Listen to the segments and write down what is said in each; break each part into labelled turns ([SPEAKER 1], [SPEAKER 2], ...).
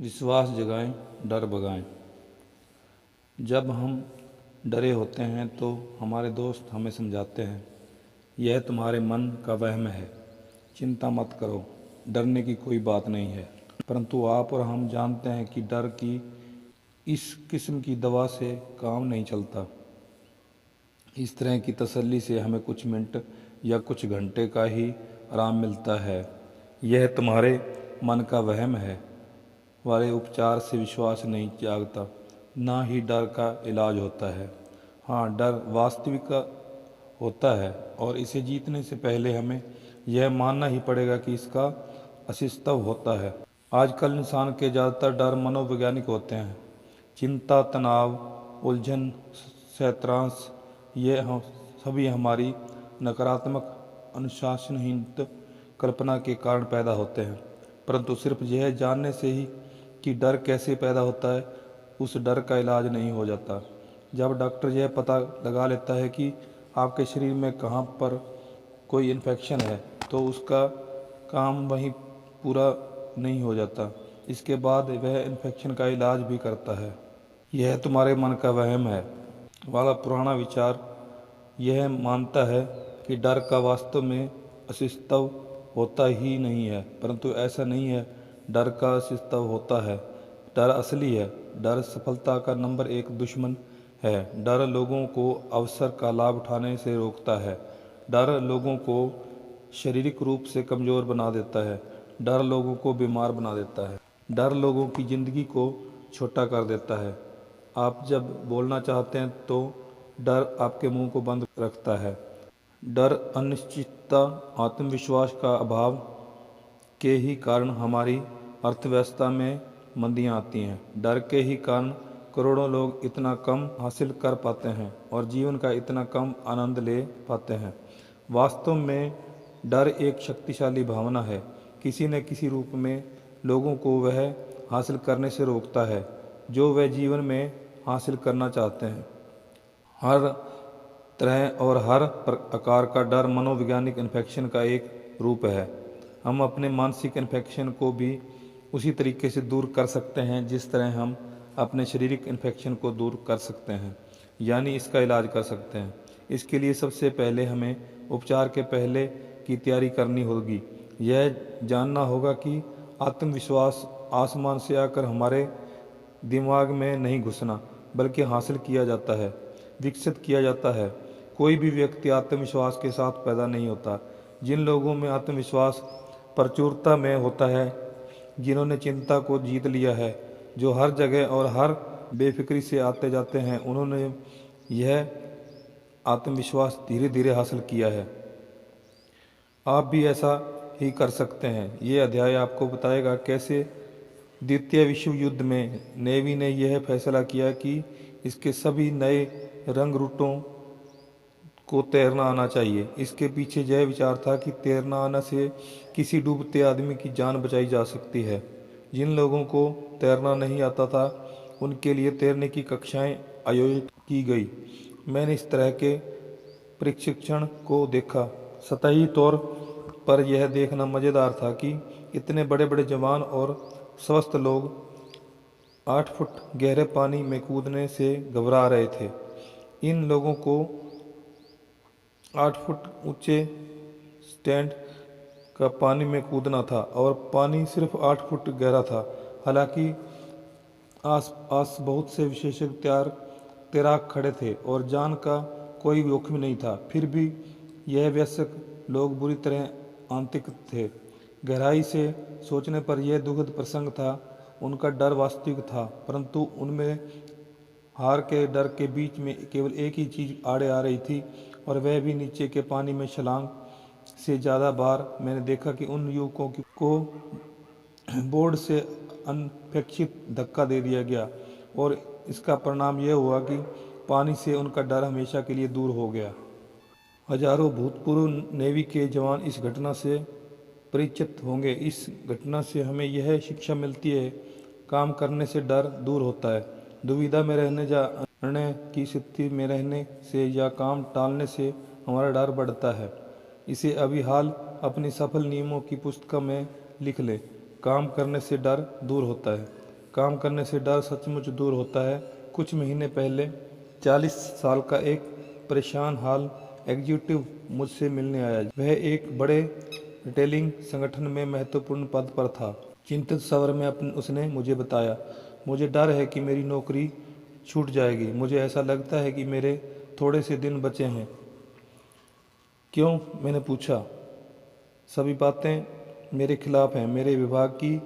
[SPEAKER 1] विश्वास जगाएं, डर भगाएं। जब हम डरे होते हैं तो हमारे दोस्त हमें समझाते हैं, यह तुम्हारे मन का वहम है, चिंता मत करो, डरने की कोई बात नहीं है। परंतु आप और हम जानते हैं कि डर की इस किस्म की दवा से काम नहीं चलता। इस तरह की तसल्ली से हमें कुछ मिनट या कुछ घंटे का ही आराम मिलता है। यह तुम्हारे मन का वहम है वाले उपचार से विश्वास नहीं जागता, ना ही डर का इलाज होता है। हाँ, डर वास्तविक होता है और इसे जीतने से पहले हमें यह मानना ही पड़ेगा कि इसका अस्तित्व होता है। आजकल इंसान के ज़्यादातर डर मनोवैज्ञानिक होते हैं। चिंता, तनाव, उलझन, शैतांश, ये हम सभी हमारी नकारात्मक अनुशासनहीन कल्पना के कारण पैदा होते हैं। परंतु सिर्फ यह जानने से ही कि डर कैसे पैदा होता है, उस डर का इलाज नहीं हो जाता। जब डॉक्टर यह पता लगा लेता है कि आपके शरीर में कहाँ पर कोई इन्फेक्शन है, तो उसका काम वहीं पूरा नहीं हो जाता। इसके बाद वह इन्फेक्शन का इलाज भी करता है। यह तुम्हारे मन का वहम है वाला पुराना विचार यह मानता है कि डर का वास्तव में अस्तित्व होता ही नहीं है, परंतु ऐसा नहीं है। डर का अस्तित्व होता है। डर असली है। डर सफलता का नंबर 1 दुश्मन है। डर लोगों को अवसर का लाभ उठाने से रोकता है। डर लोगों को शारीरिक रूप से कमज़ोर बना देता है। डर लोगों को बीमार बना देता है। डर लोगों की ज़िंदगी को छोटा कर देता है। आप जब बोलना चाहते हैं तो डर आपके मुंह को बंद रखता है। डर, अनिश्चितता, आत्मविश्वास का अभाव के ही कारण हमारी अर्थव्यवस्था में मंदियां आती हैं। डर के ही कारण करोड़ों लोग इतना कम हासिल कर पाते हैं और जीवन का इतना कम आनंद ले पाते हैं। वास्तव में डर एक शक्तिशाली भावना है। किसी न किसी रूप में लोगों को वह हासिल करने से रोकता है जो वह जीवन में हासिल करना चाहते हैं। हर तरह और हर आकार का डर मनोवैज्ञानिक इन्फेक्शन का एक रूप है। हम अपने मानसिक इन्फेक्शन को भी उसी तरीके से दूर कर सकते हैं जिस तरह हम अपने शारीरिक इन्फेक्शन को दूर कर सकते हैं, यानी इसका इलाज कर सकते हैं। इसके लिए सबसे पहले हमें उपचार के पहले की तैयारी करनी होगी। यह जानना होगा कि आत्मविश्वास आसमान से आकर हमारे दिमाग में नहीं घुसना, बल्कि हासिल किया जाता है, विकसित किया जाता है। कोई भी व्यक्ति आत्मविश्वास के साथ पैदा नहीं होता। जिन लोगों में आत्मविश्वास प्रचुरता में होता है, जिन्होंने चिंता को जीत लिया है, जो हर जगह और हर बेफिक्री से आते जाते हैं, उन्होंने यह आत्मविश्वास धीरे धीरे हासिल किया है। आप भी ऐसा ही कर सकते हैं। ये अध्याय आपको बताएगा कैसे द्वितीय विश्व युद्ध में नेवी ने यह फैसला किया कि इसके सभी नए रंग रूटों को तैरना आना चाहिए। इसके पीछे यह विचार था कि तैरना आने से किसी डूबते आदमी की जान बचाई जा सकती है। जिन लोगों को तैरना नहीं आता था, उनके लिए तैरने की कक्षाएं आयोजित की गई। मैंने इस तरह के प्रशिक्षण को देखा। सतही तौर पर यह देखना मज़ेदार था कि इतने बड़े बड़े जवान और स्वस्थ लोग 8 फुट गहरे पानी में कूदने से घबरा रहे थे। इन लोगों को 8 फुट ऊंचे स्टैंड का पानी में कूदना था और पानी सिर्फ 8 फुट गहरा था। हालांकि आस पास बहुत से विशेषज्ञ तैराक खड़े थे और जान का कोई जोखिम नहीं था, फिर भी यह वयस्क लोग बुरी तरह आंतरिक थे। गहराई से सोचने पर यह दुखद प्रसंग था। उनका डर वास्तविक था, परंतु उनमें हार के डर के बीच में केवल एक ही चीज़ आड़े आ रही थी, और वह भी नीचे के पानी में छलांग से। ज़्यादा बार मैंने देखा कि उन युवकों को बोर्ड से अनपेक्षित धक्का दे दिया गया और इसका परिणाम यह हुआ कि पानी से उनका डर हमेशा के लिए दूर हो गया। हजारों भूतपूर्व नेवी के जवान इस घटना से परिचित होंगे। इस घटना से हमें यह शिक्षा मिलती है, काम करने से डर दूर होता है। दुविधा में रहने या निर्णय की स्थिति में रहने से या काम टालने से हमारा डर बढ़ता है। इसे अभी हाल अपनी सफल नियमों की पुस्तक में लिख ले। काम करने से डर दूर होता है। काम करने से डर सचमुच दूर होता है। कुछ महीने पहले 40 साल का एक परेशान हाल एग्जीक्यूटिव मुझसे मिलने आया। वह एक बड़े रिटेलिंग संगठन में महत्वपूर्ण पद पर था। चिंतित स्वर में उसने मुझे बताया, मुझे डर है कि मेरी नौकरी छूट जाएगी। मुझे ऐसा लगता है कि मेरे थोड़े से दिन बचे हैं। क्यों? मैंने पूछा। सभी बातें मेरे खिलाफ हैं। मेरे विभाग की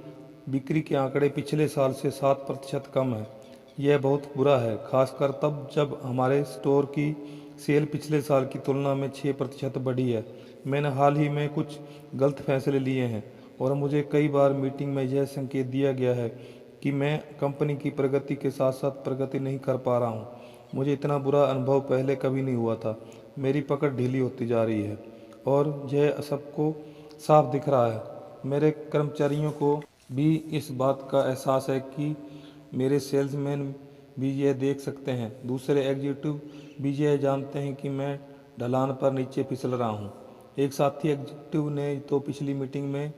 [SPEAKER 1] बिक्री के आंकड़े पिछले साल से 7% कम है। यह बहुत बुरा है, खासकर तब जब हमारे स्टोर की सेल पिछले साल की तुलना में 6% बढ़ी है। मैंने हाल ही में कुछ गलत फैसले लिए हैं और मुझे कई बार मीटिंग में यह संकेत दिया गया है कि मैं कंपनी की प्रगति के साथ साथ प्रगति नहीं कर पा रहा हूँ। मुझे इतना बुरा अनुभव पहले कभी नहीं हुआ था। मेरी पकड़ ढीली होती जा रही है और यह सबको साफ दिख रहा है। मेरे कर्मचारियों को भी इस बात का एहसास है कि मेरे सेल्समैन भी यह देख सकते हैं। दूसरे एग्जीक्यूटिव भी यह जानते हैं कि मैं ढलान पर नीचे फिसल रहा हूँ। एक साथी एग्जीक्यूटिव ने तो पिछली मीटिंग में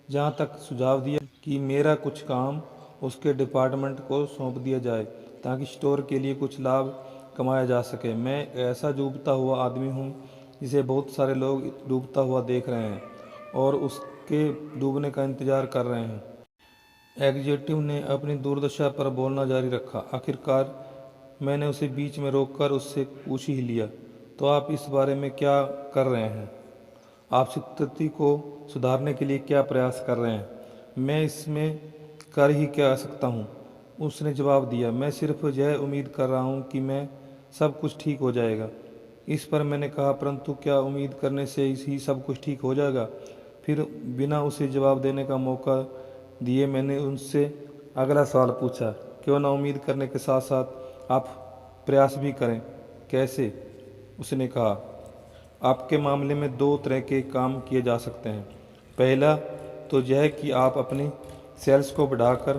[SPEAKER 1] जहाँ तक सुझाव दिया कि मेरा कुछ काम उसके डिपार्टमेंट को सौंप दिया जाए ताकि स्टोर के लिए कुछ लाभ कमाया जा सके। मैं ऐसा डूबता हुआ आदमी हूँ जिसे बहुत सारे लोग डूबता हुआ देख रहे हैं और उसके डूबने का इंतजार कर रहे हैं। एग्जीक्यूटिव ने अपनी दुर्दशा पर बोलना जारी रखा। आखिरकार मैंने उसे बीच में रोककर उससे पूछ ही लिया, तो आप इस बारे में क्या कर रहे हैं? आप स्थिति को सुधारने के लिए क्या प्रयास कर रहे हैं? मैं इसमें कर ही क्या सकता हूँ, उसने जवाब दिया। मैं सिर्फ यह उम्मीद कर रहा हूँ कि मैं सब कुछ ठीक हो जाएगा। इस पर मैंने कहा, परंतु क्या उम्मीद करने से ही सब कुछ ठीक हो जाएगा? फिर बिना उसे जवाब देने का मौका दिए मैंने उनसे अगला सवाल पूछा, क्यों ना उम्मीद करने के साथ साथ आप प्रयास भी करें? कैसे? उसने कहा, आपके मामले में 2 तरह के काम किए जा सकते हैं। पहला तो यह कि आप अपनी सेल्स को बढ़ाकर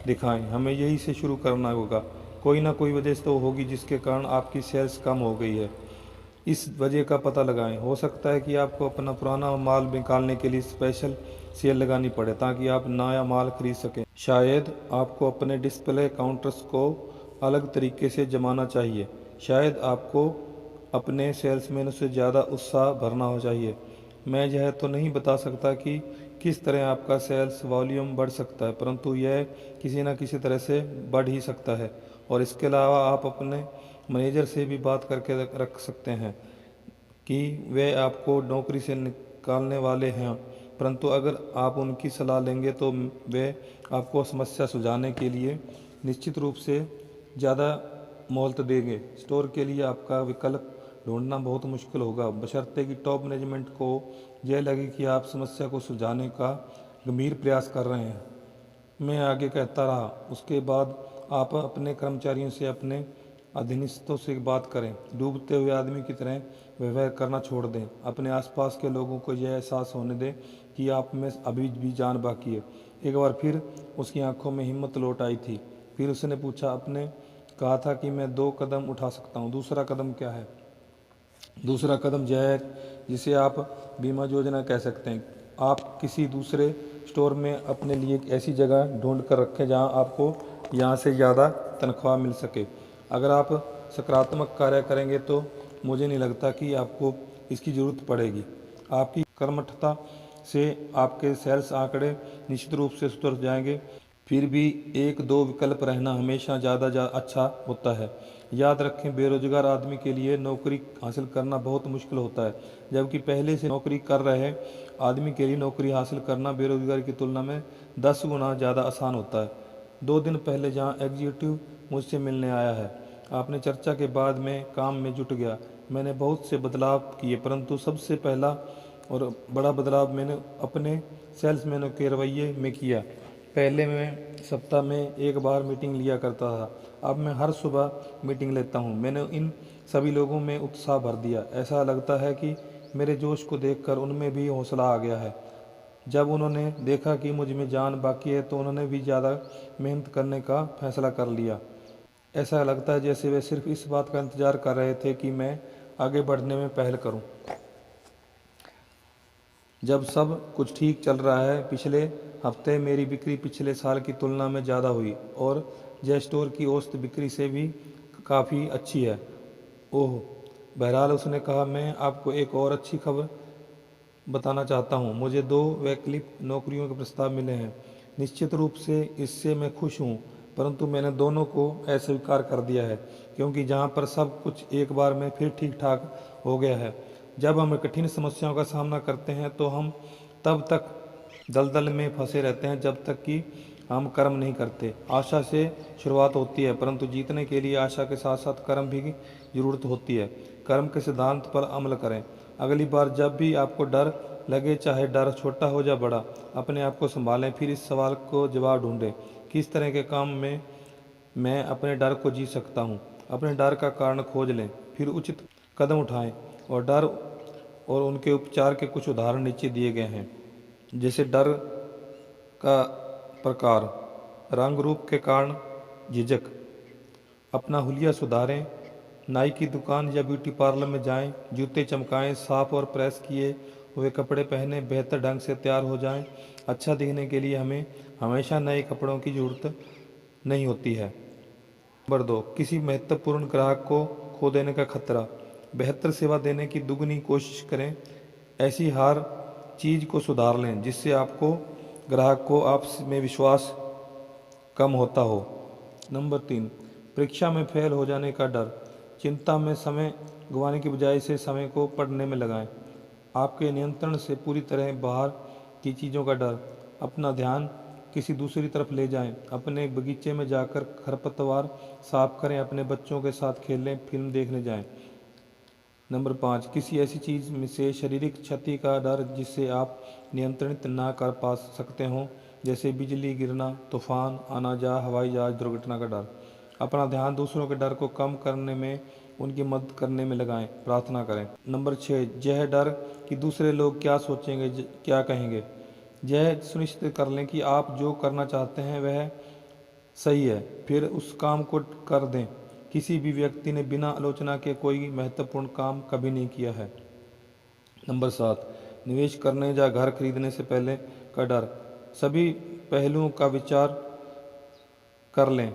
[SPEAKER 1] दिखाएं। हमें यही से शुरू करना होगा। कोई ना कोई वजह तो होगी जिसके कारण आपकी सेल्स कम हो गई है। इस वजह का पता लगाएं। हो सकता है कि आपको अपना पुराना माल निकालने के लिए स्पेशल सेल लगानी पड़े ताकि आप नया माल खरीद सकें। शायद आपको अपने डिस्प्ले काउंटर्स को अलग तरीके से जमाना चाहिए। शायद आपको अपने सेल्समैन से ज़्यादा उत्साह भरना हो चाहिए। मैं यह तो नहीं बता सकता कि किस तरह आपका सेल्स वॉल्यूम बढ़ सकता है, परंतु यह किसी न किसी तरह से बढ़ ही सकता है। और इसके अलावा आप अपने मैनेजर से भी बात करके रख सकते हैं कि वे आपको नौकरी से निकालने वाले हैं, परंतु अगर आप उनकी सलाह लेंगे तो वे आपको समस्या सुलझाने के लिए निश्चित रूप से ज़्यादा मोहलत देंगे। स्टोर के लिए आपका विकल्प ढूंढना बहुत मुश्किल होगा, बशर्ते कि टॉप मैनेजमेंट को यह लगे कि आप समस्या को सुलझाने का गंभीर प्रयास कर रहे हैं। मैं आगे कहता रहा, उसके बाद आप अपने कर्मचारियों से अपने अधीनस्थों से बात करें। डूबते हुए आदमी की तरह व्यवहार करना छोड़ दें। अपने आसपास के लोगों को यह एहसास होने दें कि आप में अभी भी जान बाकी है। एक बार फिर उसकी आंखों में हिम्मत लौट आई थी। फिर उसने पूछा, आपने कहा था कि मैं 2 कदम उठा सकता हूँ, दूसरा कदम क्या है? दूसरा कदम यह है जिसे आप बीमा योजना कह सकते हैं। आप किसी दूसरे स्टोर में अपने लिए एक ऐसी जगह ढूंढ कर रखें जहां आपको यहाँ से ज़्यादा तनख्वाह मिल सके। अगर आप सकारात्मक कार्य करेंगे तो मुझे नहीं लगता कि आपको इसकी ज़रूरत पड़ेगी। आपकी कर्मठता से आपके सेल्स आंकड़े निश्चित रूप से सुधर जाएंगे। फिर भी 1-2 विकल्प रहना हमेशा ज़्यादा अच्छा होता है। याद रखें, बेरोजगार आदमी के लिए नौकरी हासिल करना बहुत मुश्किल होता है, जबकि पहले से नौकरी कर रहे आदमी के लिए नौकरी हासिल करना बेरोजगार की तुलना में 10 गुना ज़्यादा आसान होता है। 2 दिन पहले जहां एग्जीक्यूटिव मुझसे मिलने आया है, आपने चर्चा के बाद मैं काम में जुट गया। मैंने बहुत से बदलाव किए, परंतु सबसे पहला और बड़ा बदलाव मैंने अपने सेल्समैनों के रवैये में किया। पहले मैं सप्ताह में 1 बार मीटिंग लिया करता था, अब मैं हर सुबह मीटिंग लेता हूँ। मैंने इन सभी लोगों में उत्साह भर दिया। ऐसा लगता है कि मेरे जोश को देखकर उनमें भी हौसला आ गया है। जब उन्होंने देखा कि मुझ में जान बाकी है तो उन्होंने भी ज़्यादा मेहनत करने का फैसला कर लिया। ऐसा लगता है जैसे वे सिर्फ इस बात का इंतज़ार कर रहे थे कि मैं आगे बढ़ने में पहल करूं। जब सब कुछ ठीक चल रहा है, पिछले हफ्ते मेरी बिक्री पिछले साल की तुलना में ज़्यादा हुई और यह स्टोर की औसत बिक्री से भी काफ़ी अच्छी है। ओह! बहरहाल उसने कहा, मैं आपको एक और अच्छी खबर बताना चाहता हूँ। मुझे 2 वैकल्पिक नौकरियों के प्रस्ताव मिले हैं। निश्चित रूप से इससे मैं खुश हूँ, परंतु मैंने दोनों को अस्वीकार कर दिया है, क्योंकि जहाँ पर सब कुछ एक बार में फिर ठीक-ठाक हो गया है। जब हम कठिन समस्याओं का सामना करते हैं तो हम तब तक दलदल में फंसे रहते हैं जब तक कि हम कर्म नहीं करते। आशा से शुरुआत होती है, परंतु जीतने के लिए आशा के साथ साथ कर्म भी जरूरत होती है। कर्म के सिद्धांत पर अमल करें। अगली बार जब भी आपको डर लगे, चाहे डर छोटा हो या बड़ा, अपने आप को संभालें। फिर इस सवाल को जवाब ढूंढें, किस तरह के काम में मैं अपने डर को जीत सकता हूँ। अपने डर का कारण खोज लें, फिर उचित कदम उठाएं। और डर और उनके उपचार के कुछ उदाहरण नीचे दिए गए हैं। जैसे डर का प्रकार, रंग रूप के कारण झिझक, अपना हुलिया सुधारें, नाई की दुकान या ब्यूटी पार्लर में जाएं, जूते चमकाएं, साफ और प्रेस किए हुए कपड़े पहने, बेहतर ढंग से तैयार हो जाएं। अच्छा दिखने के लिए हमें हमेशा नए कपड़ों की जरूरत नहीं होती है। नंबर 2, किसी महत्वपूर्ण ग्राहक को खो देने का खतरा। बेहतर सेवा देने की दुगनी कोशिश करें। ऐसी हर चीज़ को सुधार लें जिससे आपको ग्राहक को आपस में विश्वास कम होता हो। नंबर 3, परीक्षा में फेल हो जाने का डर। चिंता में समय गंवाने की बजाय से समय को पढ़ने में लगाएं। आपके नियंत्रण से पूरी तरह बाहर की चीज़ों का डर। अपना ध्यान किसी दूसरी तरफ ले जाएं। अपने बगीचे में जाकर खरपतवार साफ करें, अपने बच्चों के साथ खेलें, फिल्म देखने जाएं। नंबर 5, किसी ऐसी चीज़ में से शारीरिक क्षति का डर जिससे आप नियंत्रित ना कर पा सकते हों, जैसे बिजली गिरना, तूफान आना या हवाई जहाज दुर्घटना का डर। अपना ध्यान दूसरों के डर को कम करने में, उनकी मदद करने में लगाएं, प्रार्थना करें। नंबर 6, यह डर कि दूसरे लोग क्या सोचेंगे, क्या कहेंगे। यह सुनिश्चित कर लें कि आप जो करना चाहते हैं वह सही है, फिर उस काम को कर दें। किसी भी व्यक्ति ने बिना आलोचना के कोई महत्वपूर्ण काम कभी नहीं किया है। नंबर 7, निवेश करने या घर खरीदने से पहले का डर। सभी पहलुओं का विचार कर लें,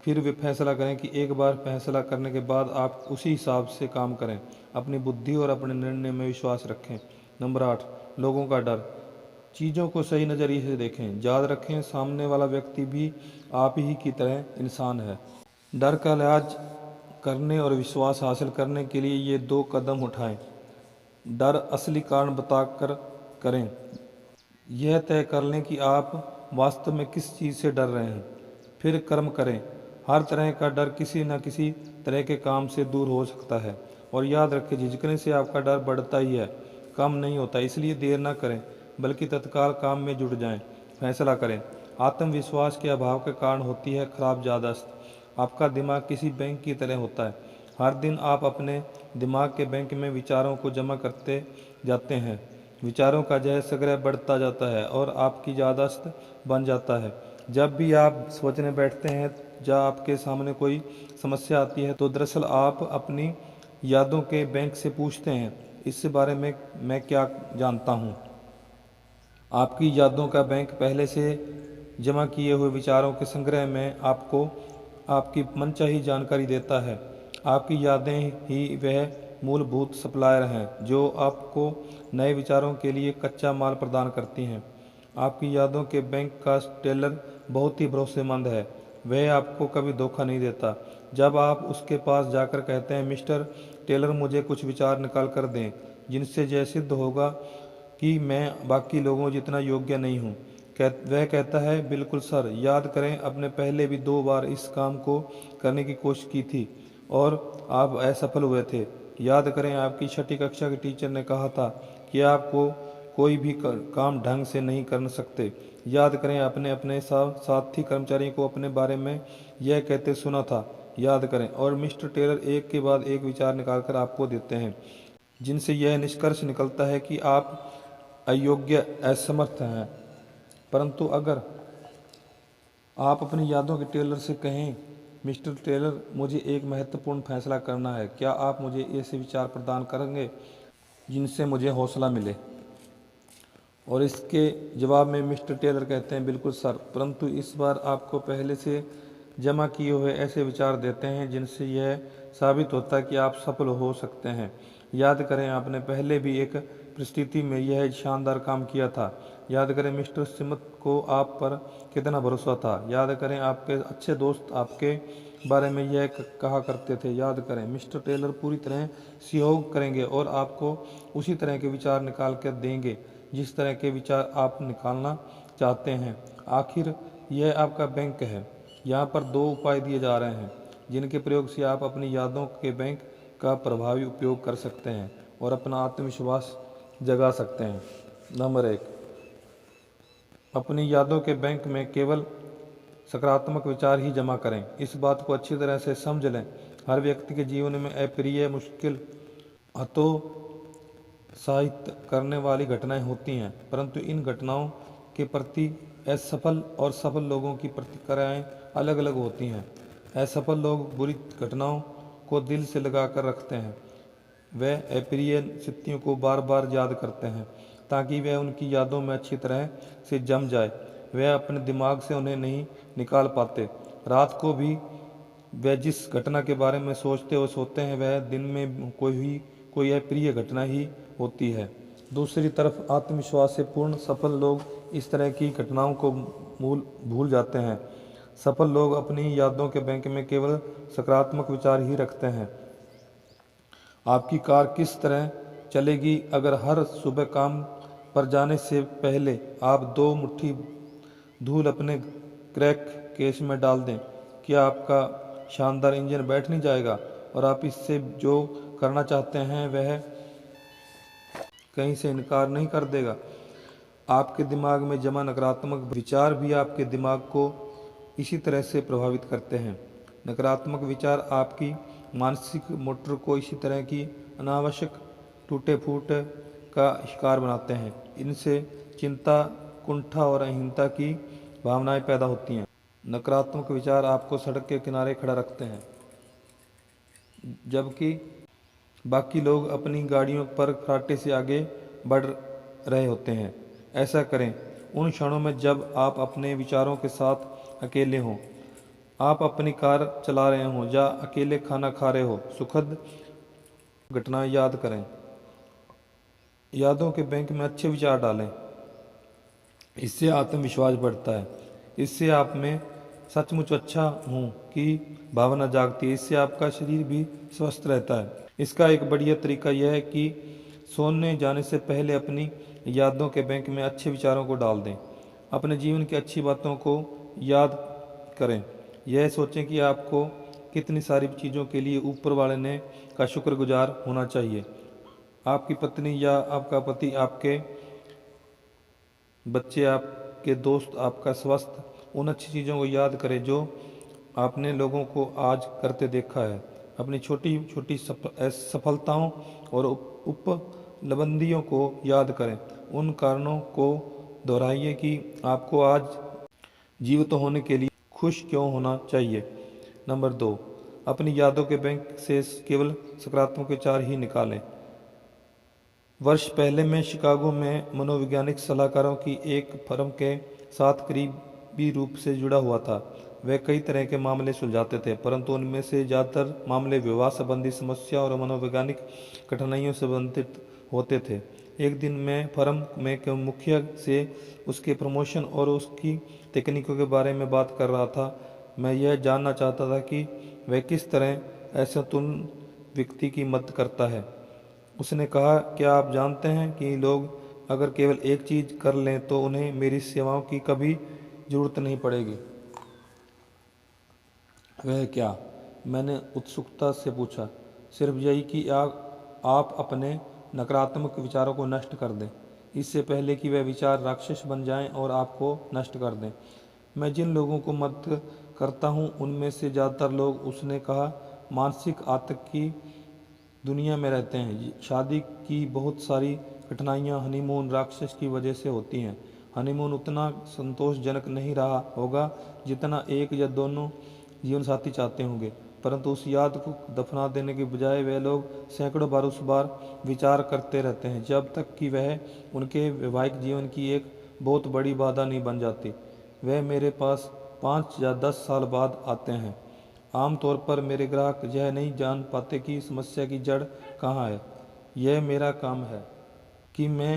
[SPEAKER 1] फिर वे फैसला करें कि एक बार फैसला करने के बाद आप उसी हिसाब से काम करें। अपनी बुद्धि और अपने निर्णय में विश्वास रखें। नंबर 8, लोगों का डर। चीज़ों को सही नज़रिए से देखें। याद रखें, सामने वाला व्यक्ति भी आप ही की तरह इंसान है। डर का इलाज करने और विश्वास हासिल करने के लिए ये 2 कदम उठाएं। डर असली कारण बताकर करें। यह तय कर लें कि आप वास्तव में किस चीज़ से डर रहे हैं, फिर कर्म करें। हर तरह का डर किसी न किसी तरह के काम से दूर हो सकता है। और याद रखें, झिझकने से आपका डर बढ़ता ही है, कम नहीं होता। इसलिए देर न करें, बल्कि तत्काल काम में जुट जाएं, फैसला करें। आत्मविश्वास के अभाव के कारण होती है खराब याददाश्त। आपका दिमाग किसी बैंक की तरह होता है। हर दिन आप अपने दिमाग के बैंक में विचारों को जमा करते जाते हैं। विचारों का जह संग्रह बढ़ता जाता है और आपकी याददाश्त बन जाता है। जब भी आप सोचने बैठते हैं या आपके सामने कोई समस्या आती है, तो दरअसल आप अपनी यादों के बैंक से पूछते हैं, इस बारे में मैं क्या जानता हूँ। आपकी यादों का बैंक पहले से जमा किए हुए विचारों के संग्रह में आपको आपकी मनचाही जानकारी देता है। आपकी यादें ही वह मूलभूत सप्लायर हैं जो आपको नए विचारों के लिए कच्चा माल प्रदान करती हैं। आपकी यादों के बैंक का टेलर बहुत ही भरोसेमंद है। वह आपको कभी धोखा नहीं देता। जब आप उसके पास जाकर कहते हैं, मिस्टर टेलर मुझे कुछ विचार निकाल कर दें जिनसे यह सिद्ध होगा कि मैं बाकी लोगों जितना योग्य नहीं हूँ, वह कहता है, बिल्कुल सर। याद करें, आपने पहले भी 2 बार इस काम को करने की कोशिश की थी और आप असफल हुए थे। याद करें, आपकी 6ठी कक्षा के टीचर ने कहा था कि आपको कोई भी काम ढंग से नहीं कर सकते। याद करें, आपने अपने साथी कर्मचारी को अपने बारे में यह कहते सुना था। याद करें। और मिस्टर टेलर एक के बाद एक विचार निकालकर आपको देते हैं जिनसे यह निष्कर्ष निकलता है कि आप अयोग्य, असमर्थ हैं। परंतु अगर आप अपनी यादों के टेलर से कहें, मिस्टर टेलर मुझे एक महत्वपूर्ण फैसला करना है, क्या आप मुझे ऐसे विचार प्रदान करेंगे जिनसे मुझे हौसला मिले। और इसके जवाब में मिस्टर टेलर कहते हैं, बिल्कुल सर, परंतु इस बार आपको पहले से जमा किए हुए ऐसे विचार देते हैं जिनसे यह साबित होता है कि आप सफल हो सकते हैं। याद करें, आपने पहले भी एक परिस्थिति में यह शानदार काम किया था। याद करें मिस्टर स्मिथ को आप पर कितना भरोसा था। याद करें आपके अच्छे दोस्त आपके बारे में यह कहा करते थे। याद करें मिस्टर टेलर पूरी तरह सहयोग करेंगे और आपको उसी तरह के विचार निकाल कर देंगे जिस तरह के विचार आप निकालना चाहते हैं। आखिर यह आपका बैंक है। यहाँ पर दो उपाय दिए जा रहे हैं जिनके प्रयोग से आप अपनी यादों के बैंक का प्रभावी उपयोग कर सकते हैं और अपना आत्मविश्वास जगा सकते हैं। नंबर 1, अपनी यादों के बैंक में केवल सकारात्मक विचार ही जमा करें। इस बात को अच्छी तरह से समझ लें, हर व्यक्ति के जीवन में अप्रिय, मुश्किल, हतोत्साहित करने वाली घटनाएं होती हैं, परंतु इन घटनाओं के प्रति असफल और सफल लोगों की प्रतिक्रियाएं अलग अलग होती हैं। असफल लोग बुरी घटनाओं को दिल से लगा कर रखते हैं। वे अप्रिय स्थितियों को बार बार याद करते हैं ताकि वह उनकी यादों में अच्छी तरह से जम जाए। वे अपने दिमाग से उन्हें नहीं निकाल पाते। रात को भी वे जिस घटना के बारे में सोचते और सोते हैं वह दिन में कोई अप्रिय घटना ही होती है। दूसरी तरफ आत्मविश्वास से पूर्ण सफल लोग इस तरह की घटनाओं को भूल जाते हैं। सफल लोग अपनी यादों के बैंक में केवल सकारात्मक विचार ही रखते हैं। आपकी कार किस तरह चलेगी अगर हर सुबह काम पर जाने से पहले आप 2 मुट्ठी धूल अपने क्रैक केस में डाल दें? क्या आपका शानदार इंजन बैठ नहीं जाएगा और आप इससे जो करना चाहते हैं वह कहीं से इनकार नहीं कर देगा? आपके दिमाग में जमा नकारात्मक विचार भी आपके दिमाग को इसी तरह से प्रभावित करते हैं। नकारात्मक विचार आपकी मानसिक मोटर को इसी तरह की अनावश्यक टूटे फूट का शिकार बनाते हैं। इनसे चिंता, कुंठा और अहीनता की भावनाएं पैदा होती हैं। नकारात्मक विचार आपको सड़क के किनारे खड़ा रखते हैं जबकि बाकी लोग अपनी गाड़ियों पर फराटे से आगे बढ़ रहे होते हैं। ऐसा करें उन क्षणों में जब आप अपने विचारों के साथ अकेले हों। आप अपनी कार चला रहे हों या अकेले खाना खा रहे हो। सुखद घटनाएं याद करें। यादों के बैंक में अच्छे विचार डालें। इससे आत्मविश्वास बढ़ता है। इससे आप में सचमुच अच्छा हूँ की भावना जागती है। इससे आपका शरीर भी स्वस्थ रहता है। इसका एक बढ़िया तरीका यह है कि सोने जाने से पहले अपनी यादों के बैंक में अच्छे विचारों को डाल दें। अपने जीवन की अच्छी बातों को याद करें। यह सोचें कि आपको कितनी सारी चीज़ों के लिए ऊपर वाले ने का शुक्रगुजार होना चाहिए। आपकी पत्नी या आपका पति, आपके बच्चे, आपके दोस्त, आपका स्वास्थ्य, उन अच्छी चीज़ों को याद करें जो आपने लोगों को आज करते देखा है। अपनी छोटी छोटी सफलताओं और उपलब्धियों को याद करें। उन कारणों को दोहराइए कि आपको आज जीवित होने के लिए खुश क्यों होना चाहिए। नंबर 2, अपनी यादों के बैंक से केवल सकारात्मक विचार ही निकालें। वर्ष पहले मैं शिकागो में मनोवैज्ञानिक सलाहकारों की एक फर्म के साथ करीबी रूप से जुड़ा हुआ था। वे कई तरह के मामले सुलझाते थे, परंतु उनमें से ज़्यादातर मामले विवाह संबंधी समस्या और मनोवैज्ञानिक कठिनाइयों से संबंधित होते थे। एक दिन मैं फर्म में के मुखिया से उसके प्रमोशन और उसकी तकनीकों के बारे में बात कर रहा था। मैं यह जानना चाहता था कि वह किस तरह असंतुलन व्यक्ति की मदद करता है। उसने कहा, क्या आप जानते हैं कि लोग अगर केवल एक चीज़ कर लें तो उन्हें मेरी सेवाओं की कभी ज़रूरत नहीं पड़ेगी। वह क्या? मैंने उत्सुकता से पूछा। सिर्फ यही कि आप अपने नकारात्मक विचारों को नष्ट कर दें, इससे पहले कि वह विचार राक्षस बन जाएं और आपको नष्ट कर दें। मैं जिन लोगों को मदद करता हूं उनमें से ज़्यादातर लोग, उसने कहा, मानसिक आतंक की दुनिया में रहते हैं। शादी की बहुत सारी कठिनाइयां हनीमून राक्षस की वजह से होती हैं। हनीमून उतना संतोषजनक नहीं रहा होगा जितना एक या दोनों जीवन साथी चाहते होंगे, परंतु उस याद को दफना देने के बजाय वे लोग सैकड़ों बार उस बार विचार करते रहते हैं, जब तक कि वह उनके वैवाहिक जीवन की एक बहुत बड़ी बाधा नहीं बन जाती। वह मेरे पास 5 या 10 साल बाद आते हैं। आमतौर पर मेरे ग्राहक यह नहीं जान पाते कि समस्या की जड़ कहाँ है। यह मेरा काम है कि मैं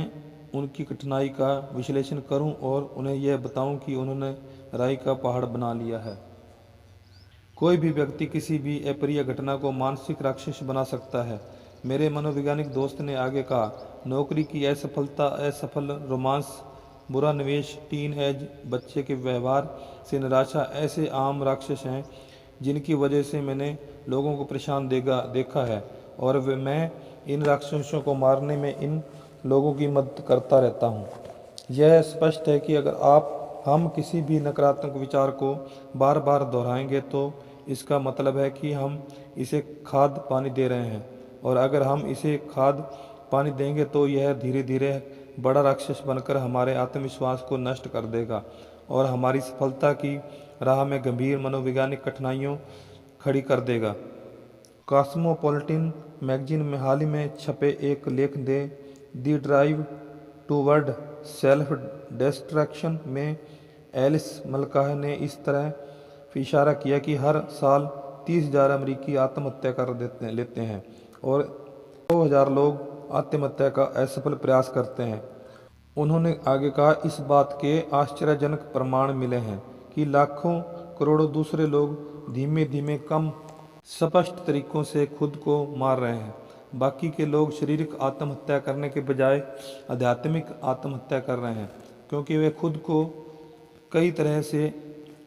[SPEAKER 1] उनकी कठिनाई का विश्लेषण करूं और उन्हें यह बताऊं कि उन्होंने राई का पहाड़ बना लिया है। कोई भी व्यक्ति किसी भी अप्रिय घटना को मानसिक राक्षस बना सकता है। मेरे मनोवैज्ञानिक दोस्त ने आगे कहा, नौकरी की असफलता, असफल रोमांस, बुरा निवेश, टीन एज बच्चे के व्यवहार से निराशा ऐसे आम राक्षस हैं जिनकी वजह से मैंने लोगों को परेशान देखा है, और मैं इन राक्षसों को मारने में इन लोगों की मदद करता रहता हूँ। यह स्पष्ट है कि अगर हम किसी भी नकारात्मक विचार को बार बार दोहराएंगे तो इसका मतलब है कि हम इसे खाद पानी दे रहे हैं, और अगर हम इसे खाद पानी देंगे तो यह धीरे धीरे बड़ा राक्षस बनकर हमारे आत्मविश्वास को नष्ट कर देगा और हमारी सफलता की राह में गंभीर मनोवैज्ञानिक कठिनाइयों खड़ी कर देगा। कॉस्मोपॉलिटन मैगजीन में हाल ही में छपे एक लेख ने the drive toward self distraction में एलिस मलकाह ने इस तरह इशारा किया कि हर साल 30,000 अमरीकी आत्महत्या कर लेते हैं और 2,000 लोग आत्महत्या का असफल प्रयास करते हैं। उन्होंने आगे कहा, इस बात के आश्चर्यजनक प्रमाण मिले हैं कि लाखों करोड़ों दूसरे लोग धीमे धीमे कम स्पष्ट तरीकों से खुद को मार रहे हैं। बाकी के लोग शारीरिक आत्महत्या करने के बजाय आध्यात्मिक आत्महत्या कर रहे हैं, क्योंकि वे खुद को कई तरह से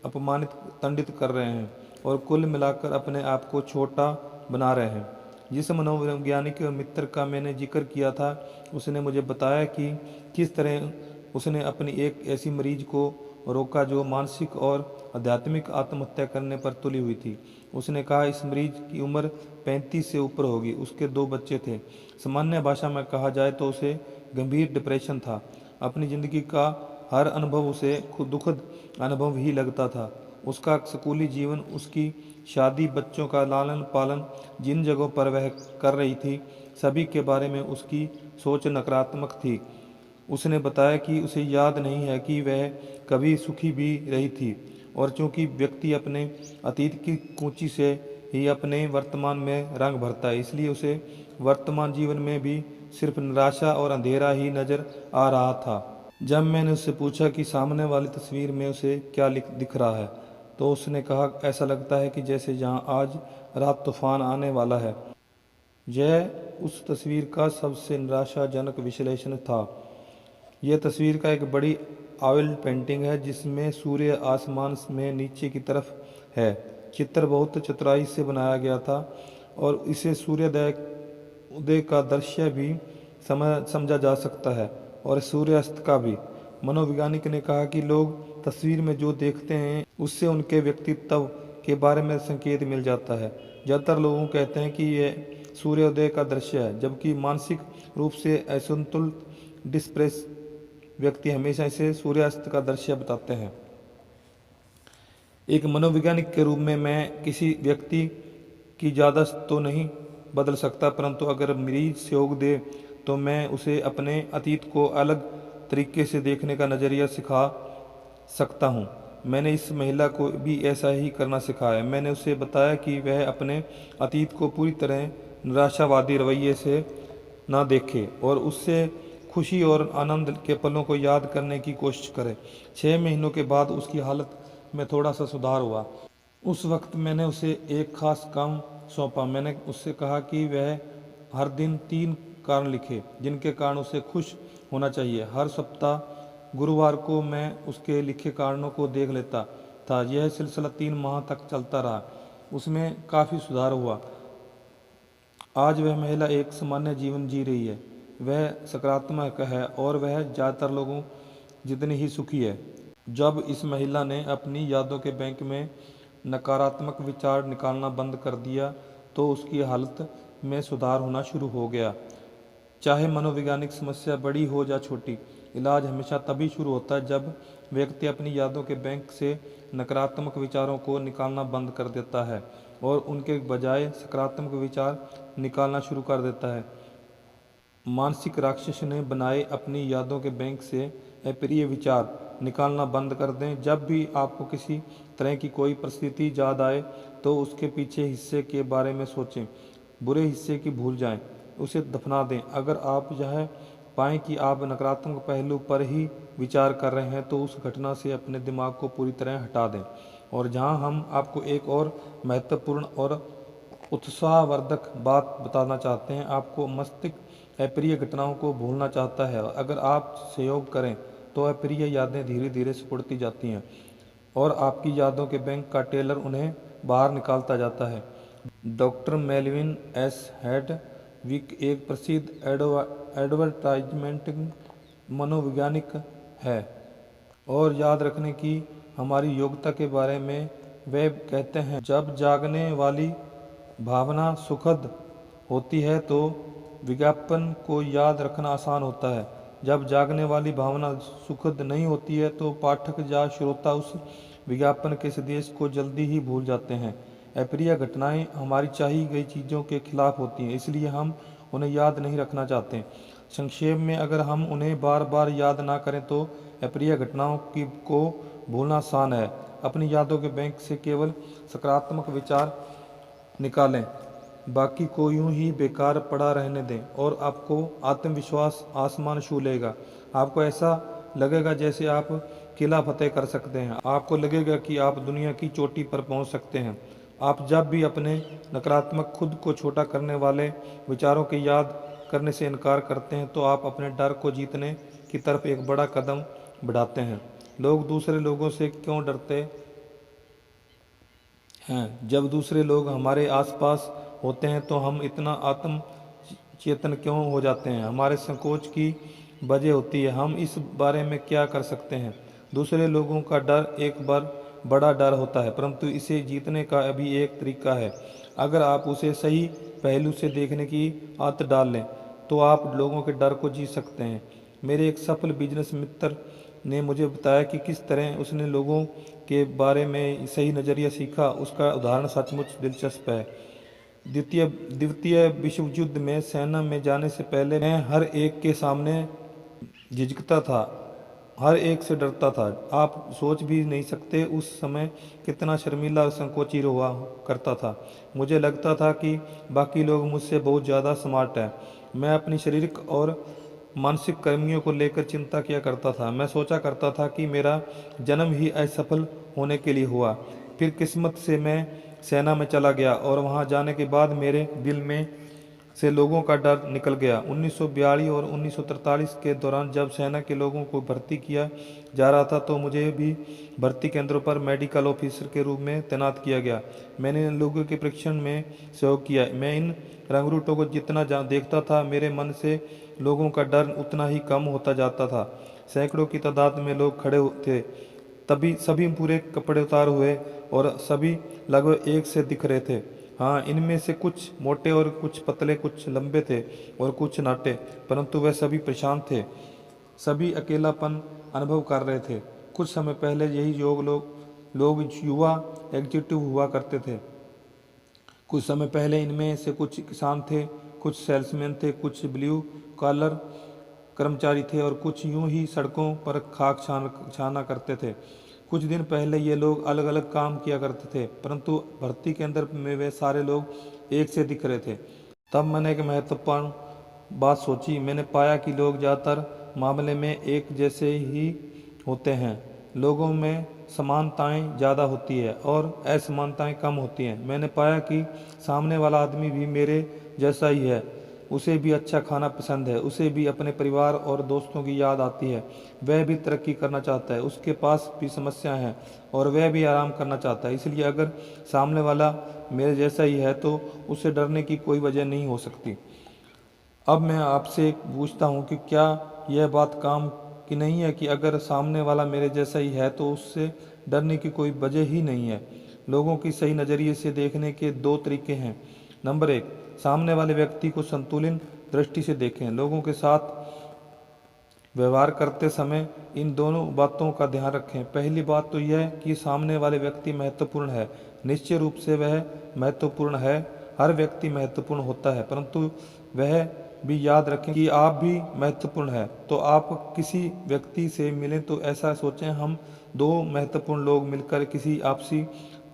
[SPEAKER 1] अपमानित दंडित कर रहे हैं और कुल मिलाकर अपने आप को छोटा बना रहे हैं। जिस मनोवैज्ञानिक मित्र का मैंने जिक्र किया था, उसने मुझे बताया कि किस तरह उसने अपनी एक ऐसी मरीज को रोका जो मानसिक और आध्यात्मिक आत्महत्या करने पर तुली हुई थी। उसने कहा, इस मरीज की उम्र 35 से ऊपर होगी, उसके 2 बच्चे थे। सामान्य भाषा में कहा जाए तो उसे गंभीर डिप्रेशन था। अपनी ज़िंदगी का हर अनुभव उसे दुखद अनुभव ही लगता था। उसका स्कूली जीवन, उसकी शादी, बच्चों का लालन पालन, जिन जगहों पर वह कर रही थी, सभी के बारे में उसकी सोच नकारात्मक थी। उसने बताया कि उसे याद नहीं है कि वह कभी सुखी भी रही थी, और चूंकि व्यक्ति अपने अतीत की कूंची से ही अपने वर्तमान में रंग भरता है, इसलिए उसे वर्तमान जीवन में भी सिर्फ निराशा और अंधेरा ही नजर आ रहा था। जब मैंने उससे पूछा कि सामने वाली तस्वीर में उसे क्या दिख रहा है, तो उसने कहा, ऐसा लगता है कि जैसे जहाँ आज रात तूफान आने वाला है। यह उस तस्वीर का सबसे निराशाजनक विश्लेषण था। यह तस्वीर का एक बड़ी ऑयल पेंटिंग है जिसमें सूर्य आसमान में नीचे की तरफ है। चित्र बहुत चतुराई से बनाया गया था और इसे सूर्योदय उदय का दृश्य भी समझा जा सकता है और सूर्यास्त का भी। मनोवैज्ञानिक ने कहा कि लोग तस्वीर में जो देखते हैं उससे उनके व्यक्तित्व के बारे में संकेत मिल जाता है। ज़्यादातर लोग कहते हैं कि यह सूर्योदय का दृश्य है, जबकि मानसिक रूप से असंतुलित डिप्रेस व्यक्ति हमेशा इसे सूर्यास्त का दृश्य बताते हैं। एक मनोवैज्ञानिक के रूप में मैं किसी व्यक्ति की ज़्यादा तो नहीं बदल सकता, परंतु अगर मरीज सहयोग दे तो मैं उसे अपने अतीत को अलग तरीके से देखने का नज़रिया सिखा सकता हूँ। मैंने इस महिला को भी ऐसा ही करना सिखाया। मैंने उसे बताया कि वह अपने अतीत को पूरी तरह निराशावादी रवैये से ना देखे और उससे खुशी और आनंद के पलों को याद करने की कोशिश करे। 6 महीनों के बाद उसकी हालत में थोड़ा सा सुधार हुआ। उस वक्त मैंने उसे एक खास काम सौंपा। मैंने उससे कहा कि वह हर दिन 3 कारण लिखे जिनके कारण उसे खुश होना चाहिए। हर सप्ताह गुरुवार को मैं उसके लिखे कारणों को देख लेता था। यह सिलसिला 3 माह तक चलता रहा। उसमें काफ़ी सुधार हुआ। आज वह महिला एक सामान्य जीवन जी रही है। वह सकारात्मक है और वह ज़्यादातर लोगों जितनी ही सुखी है। जब इस महिला ने अपनी यादों के बैंक में नकारात्मक विचार निकालना बंद कर दिया तो उसकी हालत में सुधार होना शुरू हो गया। चाहे मनोवैज्ञानिक समस्या बड़ी हो या छोटी, इलाज हमेशा तभी शुरू होता है जब व्यक्ति अपनी यादों के बैंक से नकारात्मक विचारों को निकालना बंद कर देता है। और उनके बजाय सकारात्मक विचार निकालना शुरू कर देता है। मानसिक राक्षस ने बनाए अपनी यादों के बैंक से अप्रिय विचार निकालना बंद कर दें। जब भी आपको किसी तरह की कोई परिस्थिति याद आए तो उसके पीछे हिस्से के बारे में सोचें, बुरे हिस्से की भूल जाएं, उसे दफना दें। अगर आप यह पाएं कि आप नकारात्मक पहलू पर ही विचार कर रहे हैं तो उस घटना से अपने दिमाग को पूरी तरह हटा दें। और जहां हम आपको एक और महत्वपूर्ण और उत्साहवर्धक बात बताना चाहते हैं, आपको मस्तिष्क अप्रिय घटनाओं को भूलना चाहता है। अगर आप सहयोग करें तो अप्रिय यादें धीरे धीरे सिकुड़ती जाती हैं और आपकी यादों के बैंक का टेलर उन्हें बाहर निकालता जाता है। डॉक्टर मेलविन एस हेडविक एक प्रसिद्ध एडवर्टाइजमेंट मनोवैज्ञानिक है और याद रखने की हमारी योग्यता के बारे में वे कहते हैं, जब जागने वाली भावना सुखद होती है तो विज्ञापन को याद रखना आसान होता है। जब जागने वाली भावना सुखद नहीं होती है तो पाठक या श्रोता उस विज्ञापन के संदेश को जल्दी ही भूल जाते हैं। अप्रिय घटनाएं हमारी चाही गई चीज़ों के खिलाफ होती हैं, इसलिए हम उन्हें याद नहीं रखना चाहते। संक्षेप में, अगर हम उन्हें बार बार याद ना करें तो अप्रिय घटनाओं को भूलना आसान है। अपनी यादों के बैंक से केवल सकारात्मक विचार निकालें, बाकी को यूं ही बेकार पड़ा रहने दें और आपको आत्मविश्वास आसमान छू लेगा। आपको ऐसा लगेगा जैसे आप किला फतेह कर सकते हैं। आपको लगेगा कि आप दुनिया की चोटी पर पहुंच सकते हैं। आप जब भी अपने नकारात्मक, खुद को छोटा करने वाले विचारों की याद करने से इनकार करते हैं तो आप अपने डर को जीतने की तरफ एक बड़ा कदम बढ़ाते हैं। लोग दूसरे लोगों से क्यों डरते हैं? जब दूसरे लोग हमारे आसपास होते हैं तो हम इतना आत्म चेतन क्यों हो जाते हैं? हमारे संकोच की वजह होती है। हम इस बारे में क्या कर सकते हैं? दूसरे लोगों का डर एक बार बड़ा डर होता है, परंतु इसे जीतने का अभी एक तरीका है। अगर आप उसे सही पहलू से देखने की आदत डाल लें तो आप लोगों के डर को जीत सकते हैं। मेरे एक सफल बिजनेस मित्र ने मुझे बताया कि किस तरह उसने लोगों के बारे में सही नज़रिया सीखा। उसका उदाहरण सचमुच दिलचस्प है। द्वितीय विश्व युद्ध में सेना में जाने से पहले मैं हर एक के सामने झिझकता था, हर एक से डरता था। आप सोच भी नहीं सकते उस समय कितना शर्मीला संकोची हुआ करता था। मुझे लगता था कि बाकी लोग मुझसे बहुत ज़्यादा स्मार्ट हैं। मैं अपनी शारीरिक और मानसिक कर्मियों को लेकर चिंता किया करता था। मैं सोचा करता था कि मेरा जन्म ही असफल होने के लिए हुआ। फिर किस्मत से मैं सेना में चला गया और वहां जाने के बाद मेरे दिल में से लोगों का डर निकल गया। 1942 और 1943 के दौरान जब सेना के लोगों को भर्ती किया जा रहा था तो मुझे भी भर्ती केंद्रों पर मेडिकल ऑफिसर के रूप में तैनात किया गया। मैंने इन लोगों के परीक्षण में सहयोग किया। मैं इन रंगरूटों को जितना देखता था मेरे मन से लोगों का डर उतना ही कम होता जाता था। सैकड़ों की तादाद में लोग खड़े थे, तभी सभी पूरे कपड़े उतारे हुए और सभी लगभग एक से दिख रहे थे। हाँ, इनमें से कुछ मोटे और कुछ पतले, कुछ लंबे थे और कुछ नाटे, परंतु वे सभी परेशान थे। सभी अकेलापन अनुभव कर रहे थे। कुछ समय पहले यही लोग युवा एग्जीक्यूटिव हुआ करते थे। कुछ समय पहले इनमें से कुछ किसान थे, कुछ सेल्समैन थे, कुछ ब्लू कॉलर कर्मचारी थे और कुछ यूं ही सड़कों पर खाक छाना करते थे। कुछ दिन पहले ये लोग अलग अलग काम किया करते थे, परंतु भर्ती केंद्र में वे सारे लोग एक से दिख रहे थे। तब मैंने एक महत्वपूर्ण बात सोची। मैंने पाया कि लोग ज़्यादातर मामले में एक जैसे ही होते हैं। लोगों में समानताएं ज़्यादा होती है और असमानताएं कम होती हैं। मैंने पाया कि सामने वाला आदमी भी मेरे जैसा ही है। उसे भी अच्छा खाना पसंद है, उसे भी अपने परिवार और दोस्तों की याद आती है। वह भी तरक्की करना चाहता है, उसके पास भी समस्याएं हैं और वह भी आराम करना चाहता है। इसलिए अगर सामने वाला मेरे जैसा ही है तो उसे डरने की कोई वजह नहीं हो सकती। अब मैं आपसे पूछता हूँ कि क्या यह बात काम की नहीं है कि अगर सामने वाला मेरे जैसा ही है तो उससे डरने की कोई वजह ही नहीं है। लोगों की सही नज़रिए से देखने के दो तरीके हैं। नंबर 1, सामने वाले व्यक्ति को संतुलित दृष्टि से देखें। लोगों के साथ व्यवहार करते समय इन दोनों बातों का ध्यान रखें। पहली बात तो यह कि सामने वाले व्यक्ति महत्वपूर्ण है। निश्चय रूप से वह महत्वपूर्ण है, हर व्यक्ति महत्वपूर्ण होता है, परंतु वह भी याद रखें कि आप भी महत्वपूर्ण है। तो आप किसी व्यक्ति से मिलें तो ऐसा सोचें, हम दो महत्वपूर्ण लोग मिलकर किसी आपसी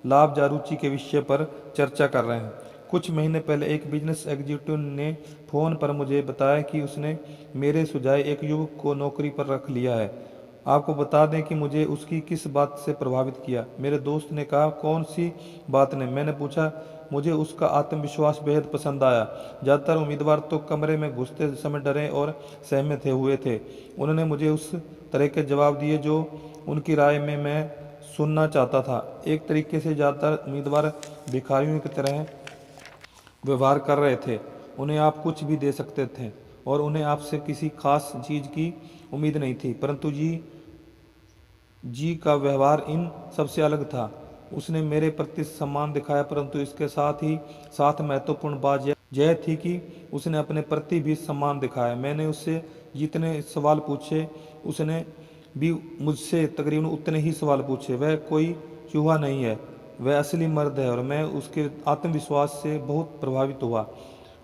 [SPEAKER 1] लाभ या रुचि के विषय पर चर्चा कर रहे हैं। कुछ महीने पहले एक बिजनेस एग्जीक्यूटिव ने फ़ोन पर मुझे बताया कि उसने मेरे सुझाए एक युवक को नौकरी पर रख लिया है। आपको बता दें कि मुझे उसकी किस बात से प्रभावित किया। मेरे दोस्त ने कहा, कौन सी बात ने? मैंने पूछा। मुझे उसका आत्मविश्वास बेहद पसंद आया। ज़्यादातर उम्मीदवार तो कमरे में घुसते समय डरे और सहमे हुए थे। उन्होंने मुझे उस तरह के जवाब दिए जो उनकी राय में मैं सुनना चाहता था। एक तरीके से ज़्यादातर उम्मीदवार भिखारियों की तरह व्यवहार कर रहे थे। उन्हें आप कुछ भी दे सकते थे और उन्हें आपसे किसी खास चीज़ की उम्मीद नहीं थी, परंतु जी का व्यवहार इन सबसे अलग था। उसने मेरे प्रति सम्मान दिखाया, परंतु इसके साथ ही साथ महत्वपूर्ण बात यह थी कि उसने अपने प्रति भी सम्मान दिखाया। मैंने उससे जितने सवाल पूछे, उसने भी मुझसे तकरीबन उतने ही सवाल पूछे। वह कोई चूहा नहीं है, वह असली मर्द है, और मैं उसके आत्मविश्वास से बहुत प्रभावित हुआ।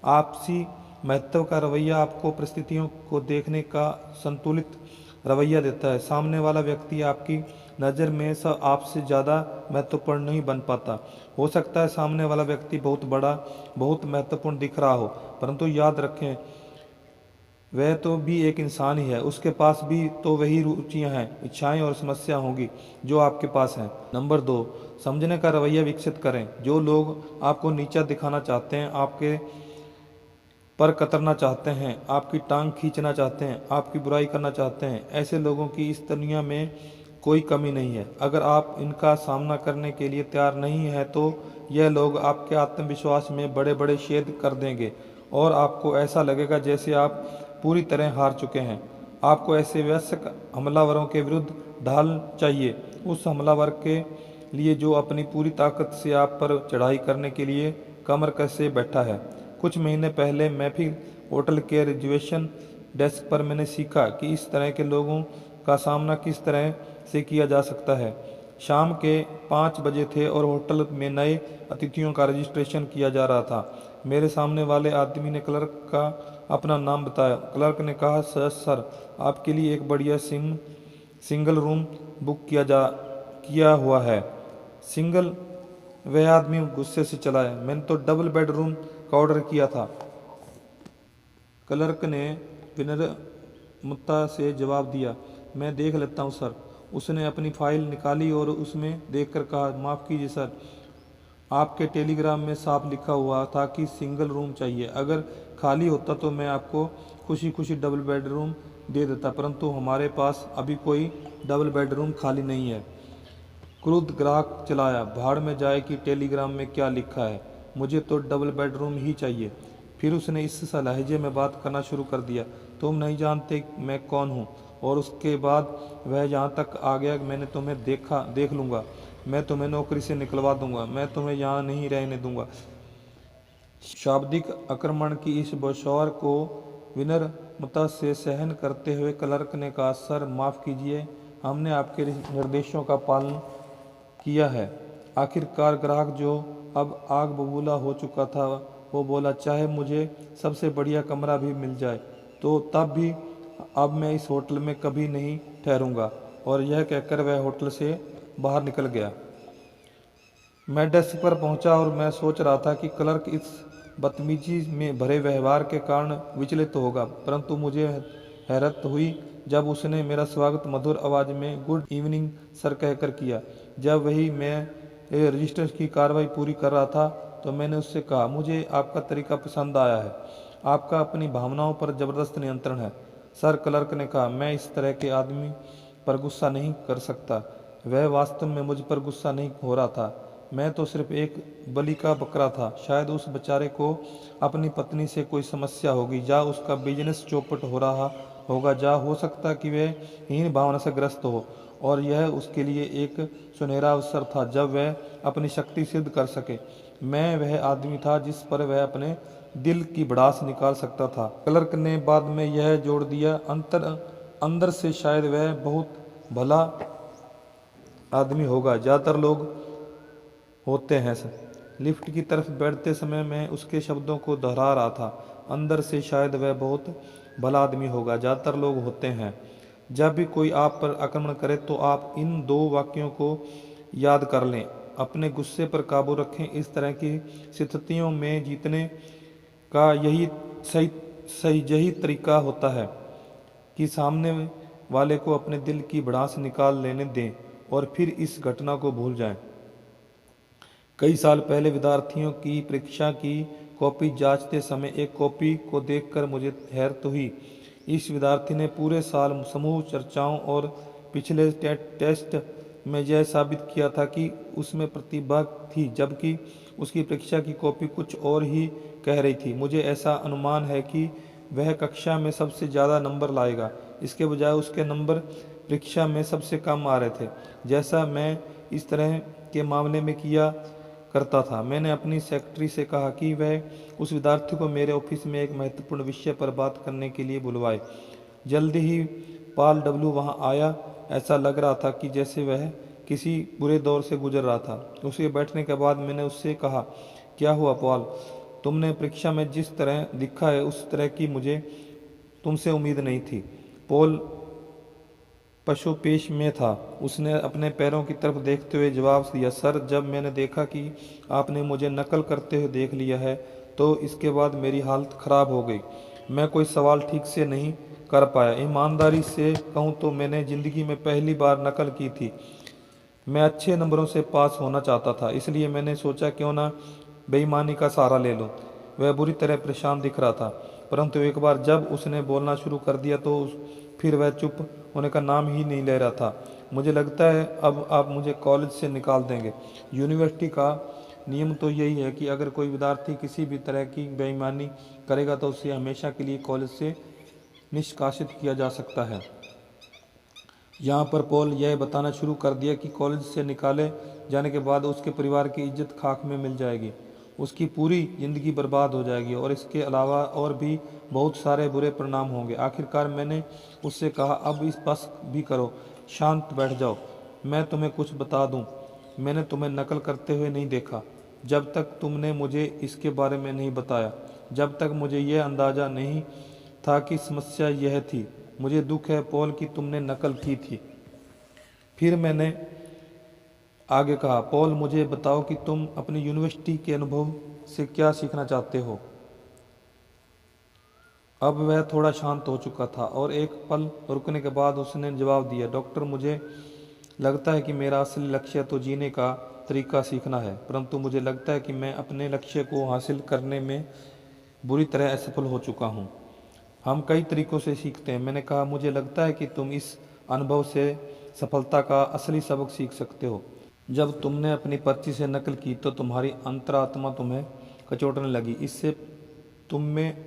[SPEAKER 1] आपसी महत्व का रवैया आपको परिस्थितियों को देखने का संतुलित रवैया देता है। सामने वाला व्यक्ति आपकी नज़र में सब आपसे ज़्यादा महत्वपूर्ण नहीं बन पाता। हो सकता है सामने वाला व्यक्ति बहुत बड़ा, बहुत महत्वपूर्ण दिख रहा हो, परंतु याद रखें वह तो भी एक इंसान ही है। उसके पास भी तो वही रुचियां हैं, इच्छाएं और समस्या होंगी जो आपके पास हैं। नंबर 2, समझने का रवैया विकसित करें। जो लोग आपको नीचा दिखाना चाहते हैं, आपके पर कतरना चाहते हैं, आपकी टांग खींचना चाहते हैं, आपकी बुराई करना चाहते हैं, ऐसे लोगों की इस दुनिया में कोई कमी नहीं है। अगर आप इनका सामना करने के लिए तैयार नहीं है तो यह लोग आपके आत्मविश्वास में बड़े बड़े छेद कर देंगे और आपको ऐसा लगेगा जैसे आप पूरी तरह हार चुके हैं। आपको ऐसे वयस्क हमलावरों के विरुद्ध ढाल चाहिए, उस हमलावर के लिए जो अपनी पूरी ताकत से आप पर चढ़ाई करने के लिए कमर कसे बैठा है। कुछ महीने पहले महफिल होटल के रिजर्वेशन डेस्क पर मैंने सीखा कि इस तरह के लोगों का सामना किस तरह से किया जा सकता है। शाम के 5 बजे थे और होटल में नए अतिथियों का रजिस्ट्रेशन किया जा रहा था। मेरे सामने वाले आदमी ने क्लर्क का अपना नाम बताया। क्लर्क ने कहा, सर आपके लिए एक बढ़िया सिंगल रूम बुक किया हुआ है। सिंगल? वह आदमी गुस्से से चला है। मैंने तो डबल बेडरूम का ऑर्डर किया था। क्लर्क ने विनम्रता से जवाब दिया, मैं देख लेता हूँ सर। उसने अपनी फाइल निकाली और उसमें देखकर कहा, माफ़ कीजिए सर, आपके टेलीग्राम में साफ लिखा हुआ था कि सिंगल रूम चाहिए। अगर खाली होता तो मैं आपको खुशी खुशी डबल बेडरूम दे देता, परंतु हमारे पास अभी कोई डबल बेडरूम खाली नहीं है। क्रुद्ध ग्राहक चलाया, भाड़ में जाए कि टेलीग्राम में क्या लिखा है, मुझे तो डबल बेडरूम ही चाहिए। फिर उसने इस लहजे में बात करना शुरू कर दिया, तुम नहीं जानते मैं कौन हूँ। और उसके बाद वह यहाँ तक आ गया, मैंने तुम्हें देख लूँगा, मैं तुम्हें नौकरी से निकलवा दूंगा, मैं तुम्हें यहाँ नहीं रहने दूंगा। शाब्दिक आक्रमण की इस बौछार को विनम्रता से सहन करते हुए क्लर्क ने कहा, सर माफ़ कीजिए, हमने आपके निर्देशों का पालन किया है। आखिरकार ग्राहक, जो अब आग बबूला हो चुका था, वो बोला, चाहे मुझे सबसे बढ़िया कमरा भी मिल जाए तो तब भी अब मैं इस होटल में कभी नहीं ठहरूंगा। और यह कहकर वह होटल से बाहर निकल गया। मैं डेस्क पर पहुंचा और मैं सोच रहा था कि क्लर्क इस बदतमीजी में भरे व्यवहार के कारण विचलित होगा, परंतु मुझे हैरत हुई जब उसने मेरा स्वागत मधुर आवाज़ में गुड इवनिंग सर कहकर किया। जब मैं रजिस्टर की कार्रवाई पूरी कर रहा था तो मैंने उससे कहा, मुझे आपका तरीका पसंद आया है, आपका अपनी भावनाओं पर ज़बरदस्त नियंत्रण है। सर, क्लर्क ने कहा, मैं इस तरह के आदमी पर गुस्सा नहीं कर सकता। वह वास्तव में मुझ पर गुस्सा नहीं हो रहा था, मैं तो सिर्फ एक बलि का बकरा था। शायद उस बेचारे को अपनी पत्नी से कोई समस्या होगी, या उसका बिजनेस चौपट हो रहा होगा, या हो सकता कि वह हीन भावना से ग्रस्त हो और यह उसके लिए एक सुनहरा अवसर था जब वह अपनी शक्ति सिद्ध कर सके। मैं वह आदमी था जिस पर वह अपने दिल की भड़ास निकाल सकता था। क्लर्क ने बाद में यह जोड़ दिया, अंदर से शायद वह बहुत भला आदमी होगा। ज़्यादातर लोग होते हैं। लिफ्ट की तरफ बैठते समय मैं उसके शब्दों को दोहरा रहा था। अंदर से शायद वह बहुत भला आदमी होगा, ज़्यादातर लोग होते हैं। जब भी कोई आप पर आक्रमण करे तो आप इन 2 वाक्यों को याद कर लें। अपने गुस्से पर काबू रखें। इस तरह की स्थितियों में जीतने का यही तरीका होता है कि सामने वाले को अपने दिल की भड़ास निकाल लेने दें और फिर इस घटना को भूल जाएं। कई साल पहले विद्यार्थियों की परीक्षा की कॉपी जांचते समय एक कॉपी को देखकर मुझे हैरत हुई। इस विद्यार्थी ने पूरे साल समूह चर्चाओं और पिछले टेस्ट में यह साबित किया था कि उसमें प्रतिभा थी, जबकि उसकी परीक्षा की कॉपी कुछ और ही कह रही थी। मुझे ऐसा अनुमान है कि वह कक्षा में सबसे ज़्यादा नंबर लाएगा। इसके बजाय उसके नंबर परीक्षा में सबसे कम आ रहे थे, जैसा मैं इस तरह के मामले में किया करता था। मैंने अपनी सेक्रेटरी से कहा कि वह उस विद्यार्थी को मेरे ऑफिस में एक महत्वपूर्ण विषय पर बात करने के लिए बुलवाए। जल्दी ही पॉल डब्ल्यू वहां आया। ऐसा लग रहा था कि जैसे वह किसी बुरे दौर से गुजर रहा था। उसके बैठने के बाद मैंने उससे कहा, क्या हुआ पॉल? तुमने परीक्षा में जिस तरह दिखा है उस तरह की मुझे तुमसे उम्मीद नहीं थी। पॉल पशुपेश में था। उसने अपने पैरों की तरफ देखते हुए जवाब दिया, सर, जब मैंने देखा कि आपने मुझे नकल करते हुए देख लिया है तो इसके बाद मेरी हालत खराब हो गई। मैं कोई सवाल ठीक से नहीं कर पाया। ईमानदारी से कहूँ तो मैंने जिंदगी में पहली बार नकल की थी। मैं अच्छे नंबरों से पास होना चाहता था, इसलिए मैंने सोचा क्यों ना बेईमानी का सहारा ले लूं। वह बुरी तरह परेशान दिख रहा था, परंतु एक बार जब उसने बोलना शुरू कर दिया तो फिर वह चुप होने का नाम ही नहीं ले रहा था। मुझे लगता है अब आप मुझे कॉलेज से निकाल देंगे। यूनिवर्सिटी का नियम तो यही है कि अगर कोई विद्यार्थी किसी भी तरह की बेईमानी करेगा तो उसे हमेशा के लिए कॉलेज से निष्कासित किया जा सकता है। यहाँ पर पॉल यह बताना शुरू कर दिया कि कॉलेज से निकाले जाने के बाद उसके परिवार की इज्जत खाक में मिल जाएगी, उसकी पूरी जिंदगी बर्बाद हो जाएगी और इसके अलावा और भी बहुत सारे बुरे परिणाम होंगे। आखिरकार मैंने उससे कहा, अब इस बस भी करो, शांत बैठ जाओ। मैं तुम्हें कुछ बता दूं, मैंने तुम्हें नकल करते हुए नहीं देखा। जब तक तुमने मुझे इसके बारे में नहीं बताया, जब तक मुझे यह अंदाजा नहीं था कि समस्या यह थी। मुझे दुख है पॉल कि तुमने नकल की थी। फिर मैंने आगे कहा, पॉल, मुझे बताओ कि तुम अपनी यूनिवर्सिटी के अनुभव से क्या सीखना चाहते हो। अब वह थोड़ा शांत हो चुका था और एक पल रुकने के बाद उसने जवाब दिया, डॉक्टर, मुझे लगता है कि मेरा असली लक्ष्य तो जीने का तरीका सीखना है, परंतु मुझे लगता है कि मैं अपने लक्ष्य को हासिल करने में बुरी तरह असफल हो चुका हूँ। हम कई तरीकों से सीखते हैं। मैंने कहा, मुझे लगता है कि तुम इस अनुभव से सफलता का असली सबक सीख सकते हो। जब तुमने अपनी पर्ची से नकल की तो तुम्हारी अंतरात्मा तुम्हें कचोटने लगी। इससे तुम में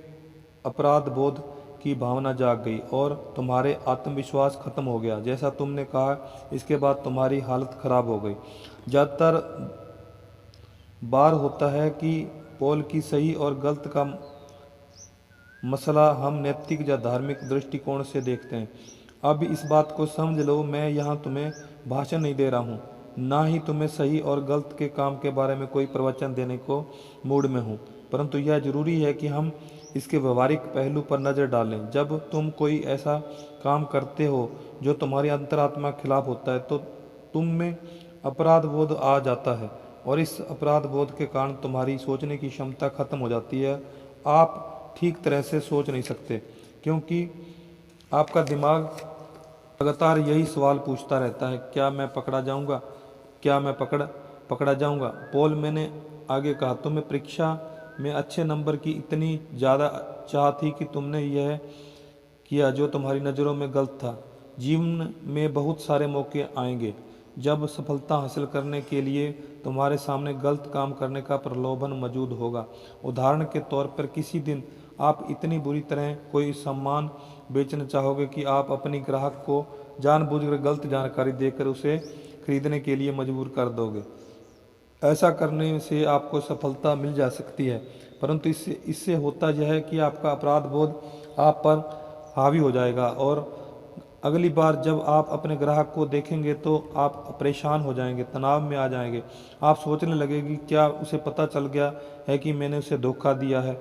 [SPEAKER 1] अपराध बोध की भावना जाग गई और तुम्हारे आत्मविश्वास खत्म हो गया। जैसा तुमने कहा, इसके बाद तुम्हारी हालत खराब हो गई। ज़्यादातर बार होता है कि पॉल की सही और गलत का मसला हम नैतिक या धार्मिक दृष्टिकोण से देखते हैं। अब इस बात को समझ लो, मैं यहाँ तुम्हें भाषण नहीं दे रहा हूँ, ना ही तुम्हें सही और गलत के काम के बारे में कोई प्रवचन देने को मूड में हूँ, परंतु यह जरूरी है कि हम इसके व्यवहारिक पहलू पर नज़र डालें। जब तुम कोई ऐसा काम करते हो जो तुम्हारी अंतरात्मा के खिलाफ होता है तो तुम में अपराध बोध आ जाता है और इस अपराध बोध के कारण तुम्हारी सोचने की क्षमता खत्म हो जाती है। आप ठीक तरह से सोच नहीं सकते क्योंकि आपका दिमाग लगातार यही सवाल पूछता रहता है, क्या मैं पकड़ा जाऊंगा, क्या मैं पकड़ा जाऊंगा। पॉल, मैंने आगे कहा, तुम्हें परीक्षा में अच्छे नंबर की इतनी ज़्यादा चाह थी कि तुमने यह किया जो तुम्हारी नज़रों में गलत था। जीवन में बहुत सारे मौके आएंगे जब सफलता हासिल करने के लिए तुम्हारे सामने गलत काम करने का प्रलोभन मौजूद होगा। उदाहरण के तौर पर किसी दिन आप इतनी बुरी तरह कोई सामान बेचना चाहोगे कि आप अपनी ग्राहक को जानबूझकर गलत जानकारी देकर उसे खरीदने के लिए मजबूर कर दोगे। ऐसा करने से आपको सफलता मिल जा सकती है, परंतु इससे होता यह है कि आपका अपराध बोध आप पर हावी हो जाएगा और अगली बार जब आप अपने ग्राहक को देखेंगे तो आप परेशान हो जाएंगे, तनाव में आ जाएंगे। आप सोचने लगेंगे क्या उसे पता चल गया है कि मैंने उसे धोखा दिया है।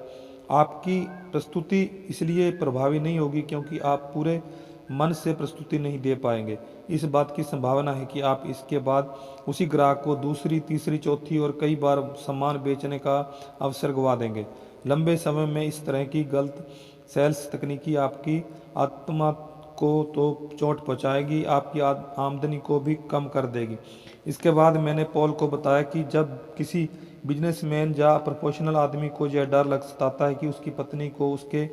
[SPEAKER 1] आपकी प्रस्तुति इसलिए प्रभावी नहीं होगी क्योंकि आप पूरे मन से प्रस्तुति नहीं दे पाएंगे। इस बात की संभावना है कि आप इसके बाद उसी ग्राहक को दूसरी, तीसरी, चौथी और कई बार सामान बेचने का अवसर गंवा देंगे। लंबे समय में इस तरह की गलत सेल्स तकनीकी आपकी आत्मा को तो चोट पहुंचाएगी, आपकी आमदनी को भी कम कर देगी। इसके बाद मैंने पॉल को बताया कि जब किसी बिजनेसमैन या प्रोफेशनल आदमी को यह डर लग सताता है कि उसकी पत्नी को उसके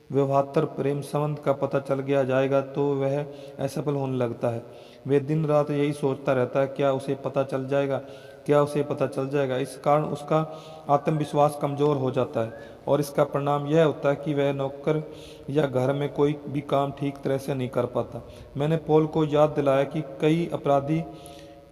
[SPEAKER 1] व्यवहार प्रेम संबंध का पता चल गया जाएगा तो वह असफल होने लगता है। वह दिन रात यही सोचता रहता है क्या उसे पता चल जाएगा, क्या उसे पता चल जाएगा। इस कारण उसका आत्मविश्वास कमज़ोर हो जाता है और इसका परिणाम यह होता है कि वह नौकर या घर में कोई भी काम ठीक तरह से नहीं कर पाता। मैंने पॉल को याद दिलाया कि कई अपराधी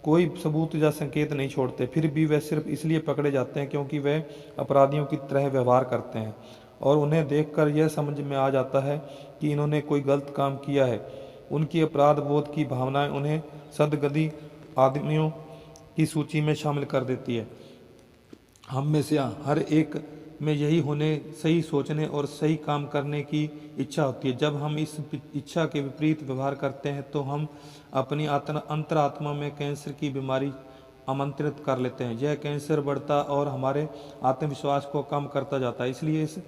[SPEAKER 1] कोई सबूत या संकेत नहीं छोड़ते, फिर भी वह सिर्फ इसलिए पकड़े जाते हैं क्योंकि वह अपराधियों की तरह व्यवहार करते हैं और उन्हें देखकर यह समझ में आ जाता है कि इन्होंने कोई गलत काम किया है। उनकी अपराध बोध की भावनाएं उन्हें सद्गति आदमियों की सूची में शामिल कर देती है। हम में से हर एक में यही होने, सही सोचने और सही काम करने की इच्छा होती है। जब हम इस इच्छा के विपरीत व्यवहार करते हैं तो हम अपनी अंतरात्मा में कैंसर की बीमारी आमंत्रित कर लेते हैं। यह कैंसर बढ़ता और हमारे आत्मविश्वास को कम करता जाता है। इसलिए इस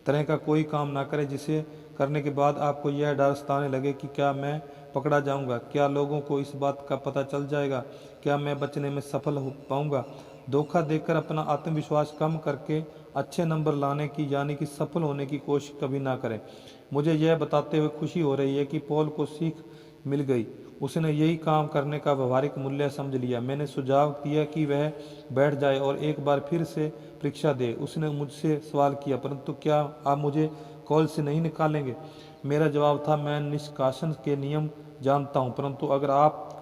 [SPEAKER 1] तरह का कोई काम ना करें जिसे करने के बाद आपको यह डर सताने लगे कि क्या मैं पकड़ा जाऊंगा, क्या लोगों को इस बात का पता चल जाएगा, क्या मैं बचने में सफल हो पाऊंगा। धोखा देकर अपना आत्मविश्वास कम करके अच्छे नंबर लाने की यानी कि सफल होने की कोशिश कभी ना करें। मुझे यह बताते हुए खुशी हो रही है कि पॉल को सीख मिल गई। उसने यही काम करने का व्यवहारिक मूल्य समझ लिया। मैंने सुझाव दिया कि वह बैठ जाए और एक बार फिर से परीक्षा दे। उसने मुझसे सवाल किया, परंतु क्या आप मुझे कॉलेज से नहीं निकालेंगे? मेरा जवाब था, मैं निष्कासन के नियम जानता हूं, परंतु अगर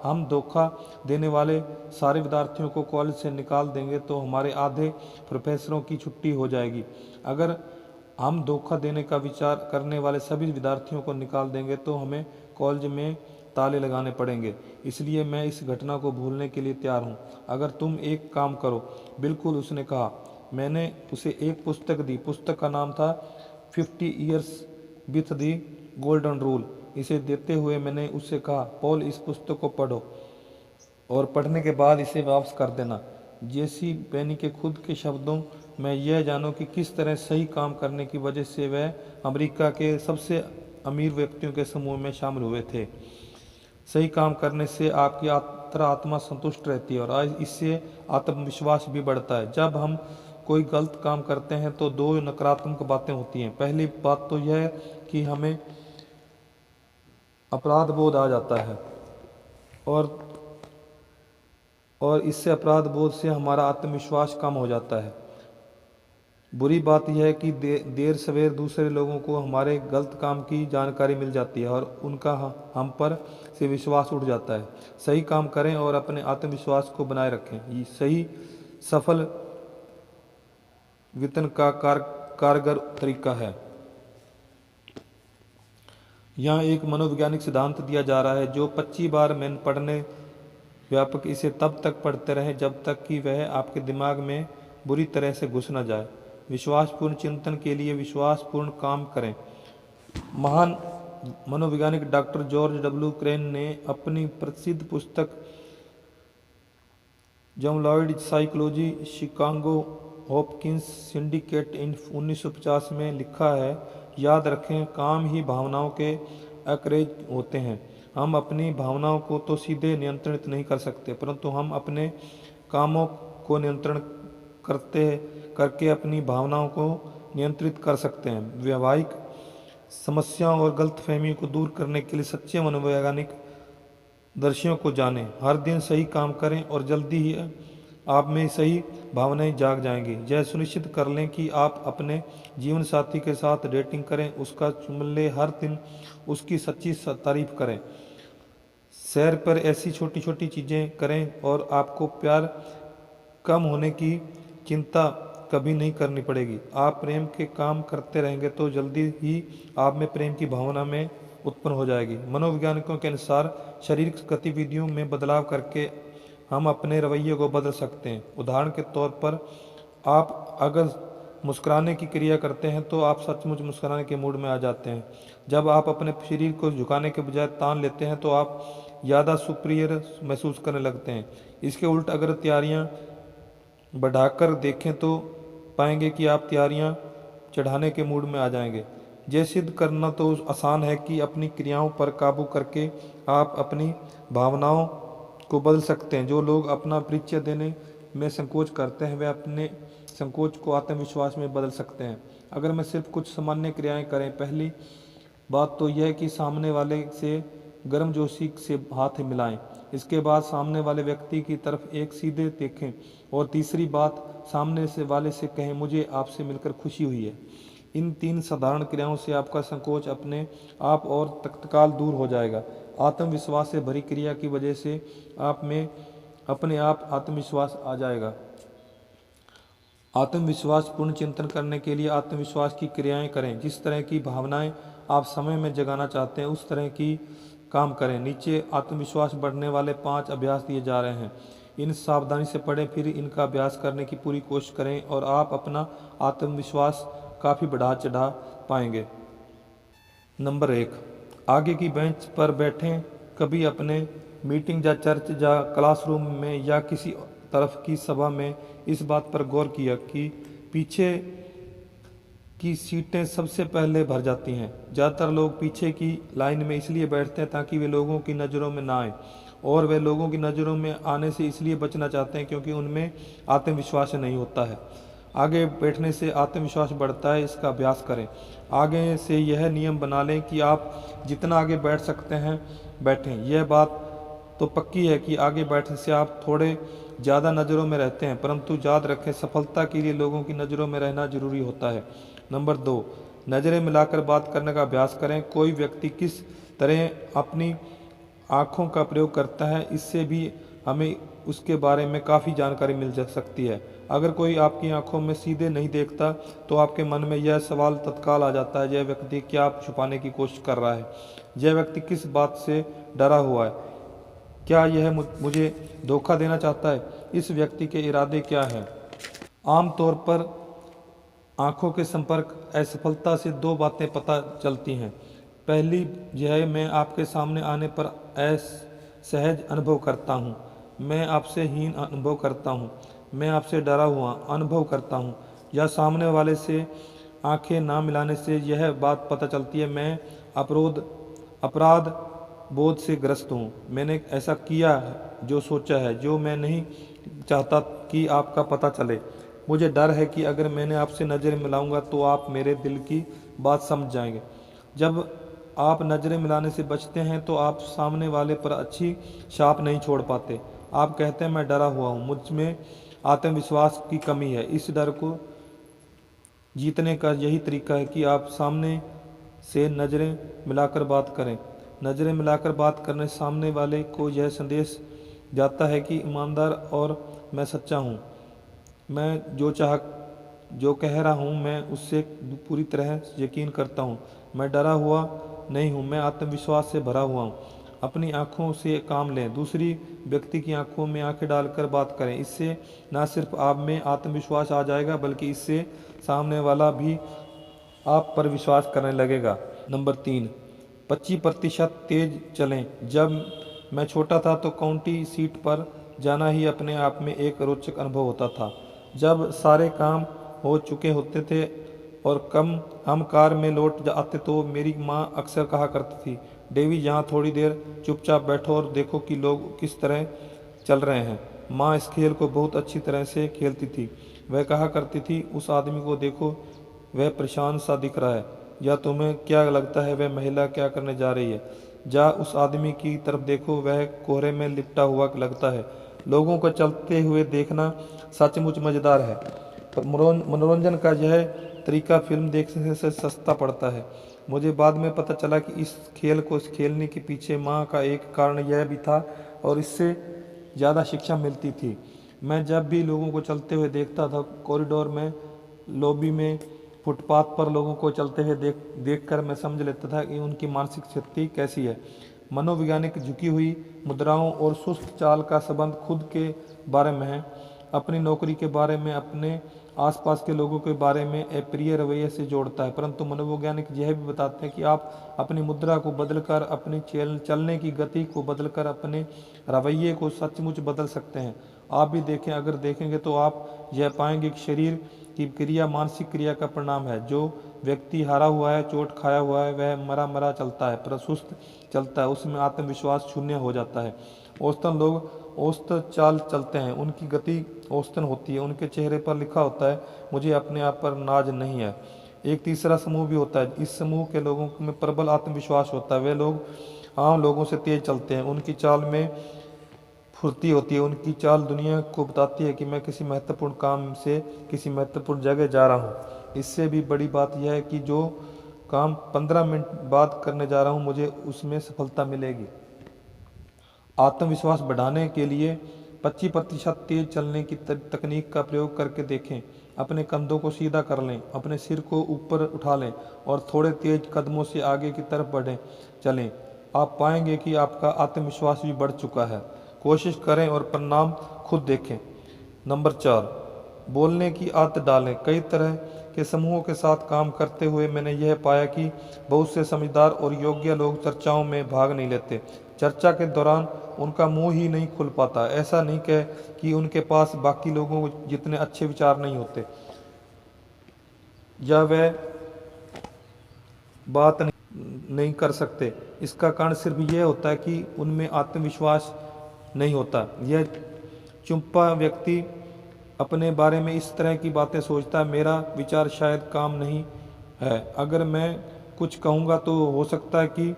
[SPEAKER 1] हम धोखा देने वाले सारे विद्यार्थियों को कॉलेज से निकाल देंगे तो हमारे आधे प्रोफेसरों की छुट्टी हो जाएगी। अगर हम धोखा देने का विचार करने वाले सभी विद्यार्थियों को निकाल देंगे तो हमें कॉलेज में ताले लगाने पड़ेंगे। इसलिए मैं इस घटना को भूलने के लिए तैयार हूँ अगर तुम एक काम करो। बिल्कुल, उसने कहा। मैंने उसे एक पुस्तक दी। पुस्तक का नाम था 50 years with the golden rule. इसे देते हुए मैंने उससे कहा, पॉल, इस पुस्तक को पढ़ो और पढ़ने के बाद इसे वापस कर देना। जेसी पेनी के खुद के शब्दों में यह जानो कि किस तरह सही काम करने की वजह से वह अमेरिका के सबसे अमीर व्यक्तियों के समूह में शामिल हुए थे। सही काम करने से आपकी आत्मा संतुष्ट रहती है और इससे आत्मविश्वास भी बढ़ता है। जब हम कोई गलत काम करते हैं तो दो नकारात्मक बातें होती हैं। पहली बात तो यह कि हमें अपराध बोध आ जाता है और इससे अपराध बोध से हमारा आत्मविश्वास कम हो जाता है। बुरी बात यह है कि देर सवेर दूसरे लोगों को हमारे गलत काम की जानकारी मिल जाती है और उनका हम पर से विश्वास उठ जाता है। सही काम करें और अपने आत्मविश्वास को बनाए रखें। ये सही सफल वेतन का कारगर तरीका है। यहाँ एक मनोवैज्ञानिक सिद्धांत दिया जा रहा है जो 25 बार मैंने पढ़ने व्यापक इसे तब तक पढ़ते रहें जब तक कि वह आपके दिमाग में बुरी तरह से घुस न जाए। विश्वासपूर्ण चिंतन के लिए विश्वासपूर्ण काम करें। महान मनोवैज्ञानिक डॉक्टर जॉर्ज डब्ल्यू क्रेन ने अपनी प्रसिद्ध पुस्तक जमलॉयड साइकोलॉजी शिकागो हॉपकिंस सिंडिकेट इन 1950 में लिखा है, याद रखें, काम ही भावनाओं के अकरेज होते हैं। हम अपनी भावनाओं को तो सीधे नियंत्रित नहीं कर सकते, परंतु हम अपने कामों को नियंत्रण करके अपनी भावनाओं को नियंत्रित कर सकते हैं। वैवाहिक समस्याओं और गलतफहमियों को दूर करने के लिए सच्चे मनोवैज्ञानिक दर्शियों को जानें। हर दिन सही काम करें और जल्दी ही आप में सही भावनाएं जाग जाएंगी। यह सुनिश्चित कर लें कि आप अपने जीवन साथी के साथ डेटिंग करें, उसका चुन लें, हर दिन उसकी सच्ची तारीफ करें, सैर पर ऐसी छोटी छोटी चीज़ें करें और आपको प्यार कम होने की चिंता कभी नहीं करनी पड़ेगी। आप प्रेम के काम करते रहेंगे तो जल्दी ही आप में प्रेम की भावना में उत्पन्न हो जाएगी। मनोवैज्ञानिकों के अनुसार शारीरिक गतिविधियों में बदलाव करके हम अपने रवैये को बदल सकते हैं। उदाहरण के तौर पर आप अगर मुस्कुराने की क्रिया करते हैं तो आप सचमुच मुस्कुराने के मूड में आ जाते हैं। जब आप अपने शरीर को झुकाने के बजाय तान लेते हैं तो आप ज़्यादा सुपीरियर महसूस करने लगते हैं। इसके उल्ट अगर तैयारियां बढ़ाकर देखें तो पाएंगे कि आप तैयारियां चढ़ाने के मूड में आ जाएंगे। यह सिद्ध करना तो आसान है कि अपनी क्रियाओं पर काबू करके आप अपनी भावनाओं को बदल सकते हैं। जो लोग अपना परिचय देने में संकोच करते हैं वे अपने संकोच को आत्मविश्वास में बदल सकते हैं। अगर मैं सिर्फ कुछ सामान्य क्रियाएं करें, पहली बात तो यह कि सामने वाले से गर्मजोशी से हाथ मिलाएं। इसके बाद सामने वाले व्यक्ति की तरफ एक सीधे देखें और तीसरी बात सामने से वाले से कहें, मुझे आपसे मिलकर खुशी हुई है। इन 3 साधारण क्रियाओं से आपका संकोच अपने आप और तत्काल दूर हो जाएगा। आत्मविश्वास से भरी क्रिया की वजह से आप में अपने आप आत्मविश्वास आ जाएगा। आत्मविश्वास पूर्ण चिंतन करने के लिए आत्मविश्वास की क्रियाएं करें। जिस तरह की भावनाएं आप समय में जगाना चाहते हैं उस तरह की काम करें। नीचे आत्मविश्वास बढ़ने वाले 5 अभ्यास दिए जा रहे हैं। इन सावधानी से पढ़ें, फिर इनका अभ्यास करने की पूरी कोशिश करें और आप अपना आत्मविश्वास काफ़ी बढ़ा चढ़ा पाएंगे। नंबर 1, आगे की बेंच पर बैठें। कभी अपने मीटिंग या चर्च या क्लासरूम में या किसी तरफ की सभा में इस बात पर गौर किया कि पीछे की सीटें सबसे पहले भर जाती हैं। ज़्यादातर लोग पीछे की लाइन में इसलिए बैठते हैं ताकि वे लोगों की नज़रों में ना आए, और वे लोगों की नज़रों में आने से इसलिए बचना चाहते हैं क्योंकि उनमें आत्मविश्वास नहीं होता है। आगे बैठने से आत्मविश्वास बढ़ता है, इसका अभ्यास करें। आगे से यह नियम बना लें कि आप जितना आगे बैठ सकते हैं बैठें। यह बात तो पक्की है कि आगे बैठने से आप थोड़े ज़्यादा नज़रों में रहते हैं, परंतु याद रखें सफलता के लिए लोगों की नज़रों में रहना जरूरी होता है। नंबर 2, नज़रें मिलाकर बात करने का अभ्यास करें। कोई व्यक्ति किस तरह अपनी आँखों का प्रयोग करता है, इससे भी हमें उसके बारे में काफ़ी जानकारी मिल जा सकती है। अगर कोई आपकी आंखों में सीधे नहीं देखता तो आपके मन में यह सवाल तत्काल आ जाता है, यह व्यक्ति क्या छुपाने की कोशिश कर रहा है, यह व्यक्ति किस बात से डरा हुआ है, क्या यह मुझे धोखा देना चाहता है, इस व्यक्ति के इरादे क्या हैं। आमतौर पर आंखों के संपर्क असफलता से 2 बातें पता चलती हैं। पहली यह, मैं आपके सामने आने पर असहज अनुभव करता हूँ, मैं आपसे हीन अनुभव करता हूँ, मैं आपसे डरा हुआ अनुभव करता हूँ, या सामने वाले से आंखें ना मिलाने से यह बात पता चलती है, मैं अपराध बोध से ग्रस्त हूँ, मैंने ऐसा किया है जो सोचा है, जो मैं नहीं चाहता कि आपका पता चले। मुझे डर है कि अगर मैंने आपसे नज़र मिलाऊंगा तो आप मेरे दिल की बात समझ जाएंगे। जब आप नज़रें मिलाने से बचते हैं तो आप सामने वाले पर अच्छी छाप नहीं छोड़ पाते। आप कहते हैं मैं डरा हुआ हूँ, मुझ में आत्मविश्वास की कमी है। इस डर को जीतने का यही तरीका है कि आप सामने से नज़रें मिलाकर बात करें। नज़रें मिलाकर बात करने से सामने वाले को यह संदेश जाता है कि ईमानदार और मैं सच्चा हूँ, मैं जो कह रहा हूँ मैं उससे पूरी तरह यकीन करता हूँ, मैं डरा हुआ नहीं हूँ, मैं आत्मविश्वास से भरा हुआ हूँ। अपनी आँखों से काम लें, दूसरी व्यक्ति की आँखों में आँखें डालकर बात करें। इससे न सिर्फ आप में आत्मविश्वास आ जाएगा बल्कि इससे सामने वाला भी आप पर विश्वास करने लगेगा। नंबर 3, 25% तेज चलें। जब मैं छोटा था तो काउंटी सीट पर जाना ही अपने आप में एक रोचक अनुभव होता था। जब सारे काम हो चुके होते थे और हम कार में लौट आते तो मेरी माँ अक्सर कहा करती थी, डेवी यहाँ थोड़ी देर चुपचाप बैठो और देखो कि लोग किस तरह चल रहे हैं। माँ इस खेल को बहुत अच्छी तरह से खेलती थी। वह कहा करती थी, उस आदमी को देखो, वह परेशान सा दिख रहा है, या तुम्हें क्या लगता है वह महिला क्या करने जा रही है? जा उस आदमी की तरफ देखो, वह कोहरे में लिपटा हुआ लगता है। लोगों को चलते हुए देखना सचमुच मज़ेदार है, पर मनोरंजन का यह तरीका फिल्म देखने से सस्ता पड़ता है। मुझे बाद में पता चला कि इस खेल को खेलने के पीछे माँ का एक कारण यह भी था और इससे ज़्यादा शिक्षा मिलती थी। मैं जब भी लोगों को चलते हुए देखता था, कॉरिडोर में, लॉबी में, फुटपाथ पर लोगों को चलते हुए देखकर मैं समझ लेता था कि उनकी मानसिक स्थिति कैसी है। मनोवैज्ञानिक झुकी हुई मुद्राओं और सुस्त चाल का संबंध खुद के बारे में है, अपनी नौकरी के बारे में, अपने आसपास के लोगों के बारे में अप्रिय रवैये से जोड़ता है। परंतु मनोवैज्ञानिक यह भी बताते हैं कि आप अपनी मुद्रा को बदलकर, अपनी चलने की गति को बदलकर अपने रवैये को सचमुच बदल सकते हैं। आप भी देखें, अगर देखेंगे तो आप यह पाएंगे कि शरीर की क्रिया मानसिक क्रिया का परिणाम है। जो व्यक्ति हारा हुआ है, चोट खाया हुआ है, वह मरा मरा चलता है, प्रसुस्त चलता है, उसमें आत्मविश्वास शून्य हो जाता है। औसतन लोग औसत चाल चलते हैं, उनकी गति औसतन होती है, उनके चेहरे पर लिखा होता है मुझे अपने आप पर नाज नहीं है। एक तीसरा समूह भी होता है, इस समूह के लोगों में प्रबल आत्मविश्वास होता है। वे लोग आम लोगों से तेज चलते हैं, उनकी चाल में फुर्ती होती है, उनकी चाल दुनिया को बताती है कि मैं किसी महत्वपूर्ण काम से किसी महत्वपूर्ण जगह जा रहा हूँ। इससे भी बड़ी बात यह है कि जो काम 15 मिनट बाद करने जा रहा हूँ मुझे उसमें सफलता मिलेगी। आत्मविश्वास बढ़ाने के लिए 25% तेज चलने की तकनीक का प्रयोग करके देखें। अपने कंधों को सीधा कर लें, अपने सिर को ऊपर उठा लें और थोड़े तेज कदमों से आगे की तरफ बढ़ें चलें। आप पाएंगे कि आपका आत्मविश्वास भी बढ़ चुका है। कोशिश करें और परिणाम खुद देखें। नंबर 4, बोलने की आदत डालें। कई तरह के समूहों के साथ काम करते हुए मैंने यह पाया कि बहुत से समझदार और योग्य लोग चर्चाओं में भाग नहीं लेते। चर्चा के दौरान उनका मुंह ही नहीं खुल पाता। ऐसा नहीं कह कि उनके पास बाकी लोगों जितने अच्छे विचार नहीं होते या वह बात नहीं कर सकते। इसका कारण सिर्फ यह होता है कि उनमें आत्मविश्वास नहीं होता। यह चुप्पा व्यक्ति अपने बारे में इस तरह की बातें सोचता है, मेरा विचार शायद काम नहीं है, अगर मैं कुछ कहूँगा तो हो सकता है कि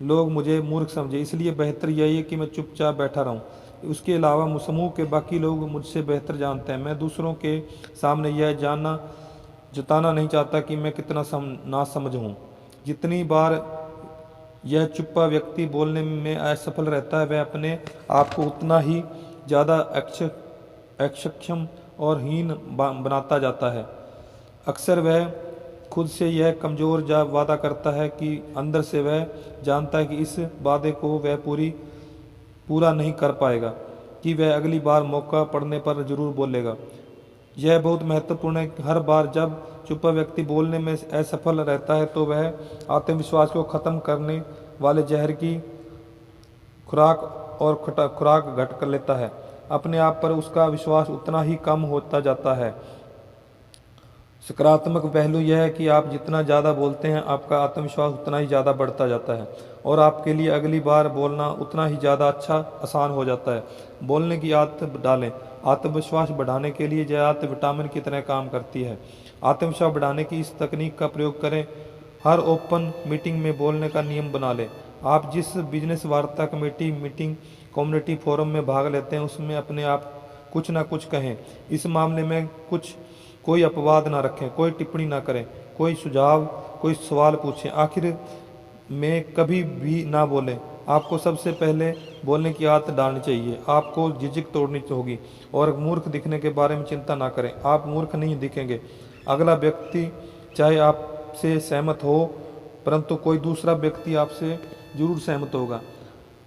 [SPEAKER 1] लोग मुझे मूर्ख समझे, इसलिए बेहतर यही है कि मैं चुपचाप बैठा रहूं। उसके अलावा समूह के बाकी लोग मुझसे बेहतर जानते हैं। मैं दूसरों के सामने यह जताना नहीं चाहता कि मैं कितना नासमझ हूँ। जितनी बार यह चुप्पा व्यक्ति बोलने में असफल रहता है, वह अपने आप को उतना ही ज़्यादा अक्षम और हीन बनाता जाता है। अक्सर वह खुद से यह कमज़ोर वादा करता है कि अंदर से वह जानता है कि इस वादे को वह पूरा नहीं कर पाएगा, कि वह अगली बार मौका पड़ने पर जरूर बोलेगा। यह बहुत महत्वपूर्ण है कि हर बार जब चुप्पा व्यक्ति बोलने में असफल रहता है तो वह आत्मविश्वास को ख़त्म करने वाले जहर की खुराक घट कर लेता है। अपने आप पर उसका विश्वास उतना ही कम होता जाता है। सकारात्मक पहलू यह है कि आप जितना ज़्यादा बोलते हैं आपका आत्मविश्वास उतना ही ज़्यादा बढ़ता जाता है और आपके लिए अगली बार बोलना उतना ही ज़्यादा आसान हो जाता है। बोलने की आदत डालें। आत्मविश्वास बढ़ाने के लिए यह आदत विटामिन की तरह काम करती है। आत्मविश्वास बढ़ाने की इस तकनीक का प्रयोग करें। हर ओपन मीटिंग में बोलने का नियम बना लें। आप जिस बिजनेस वार्ता कमेटी मीटिंग कम्युनिटी फोरम में भाग लेते हैं उसमें अपने आप कुछ ना कुछ कहें। इस मामले में कोई अपवाद ना रखें, कोई टिप्पणी ना करें, कोई सुझाव, कोई सवाल पूछें, आखिर में कभी भी ना बोलें। आपको सबसे पहले बोलने की आदत डालनी चाहिए। आपको झिझक तोड़नी होगी और मूर्ख दिखने के बारे में चिंता ना करें। आप मूर्ख नहीं दिखेंगे। अगला व्यक्ति चाहे आपसे सहमत हो, परंतु कोई दूसरा व्यक्ति आपसे जरूर सहमत होगा।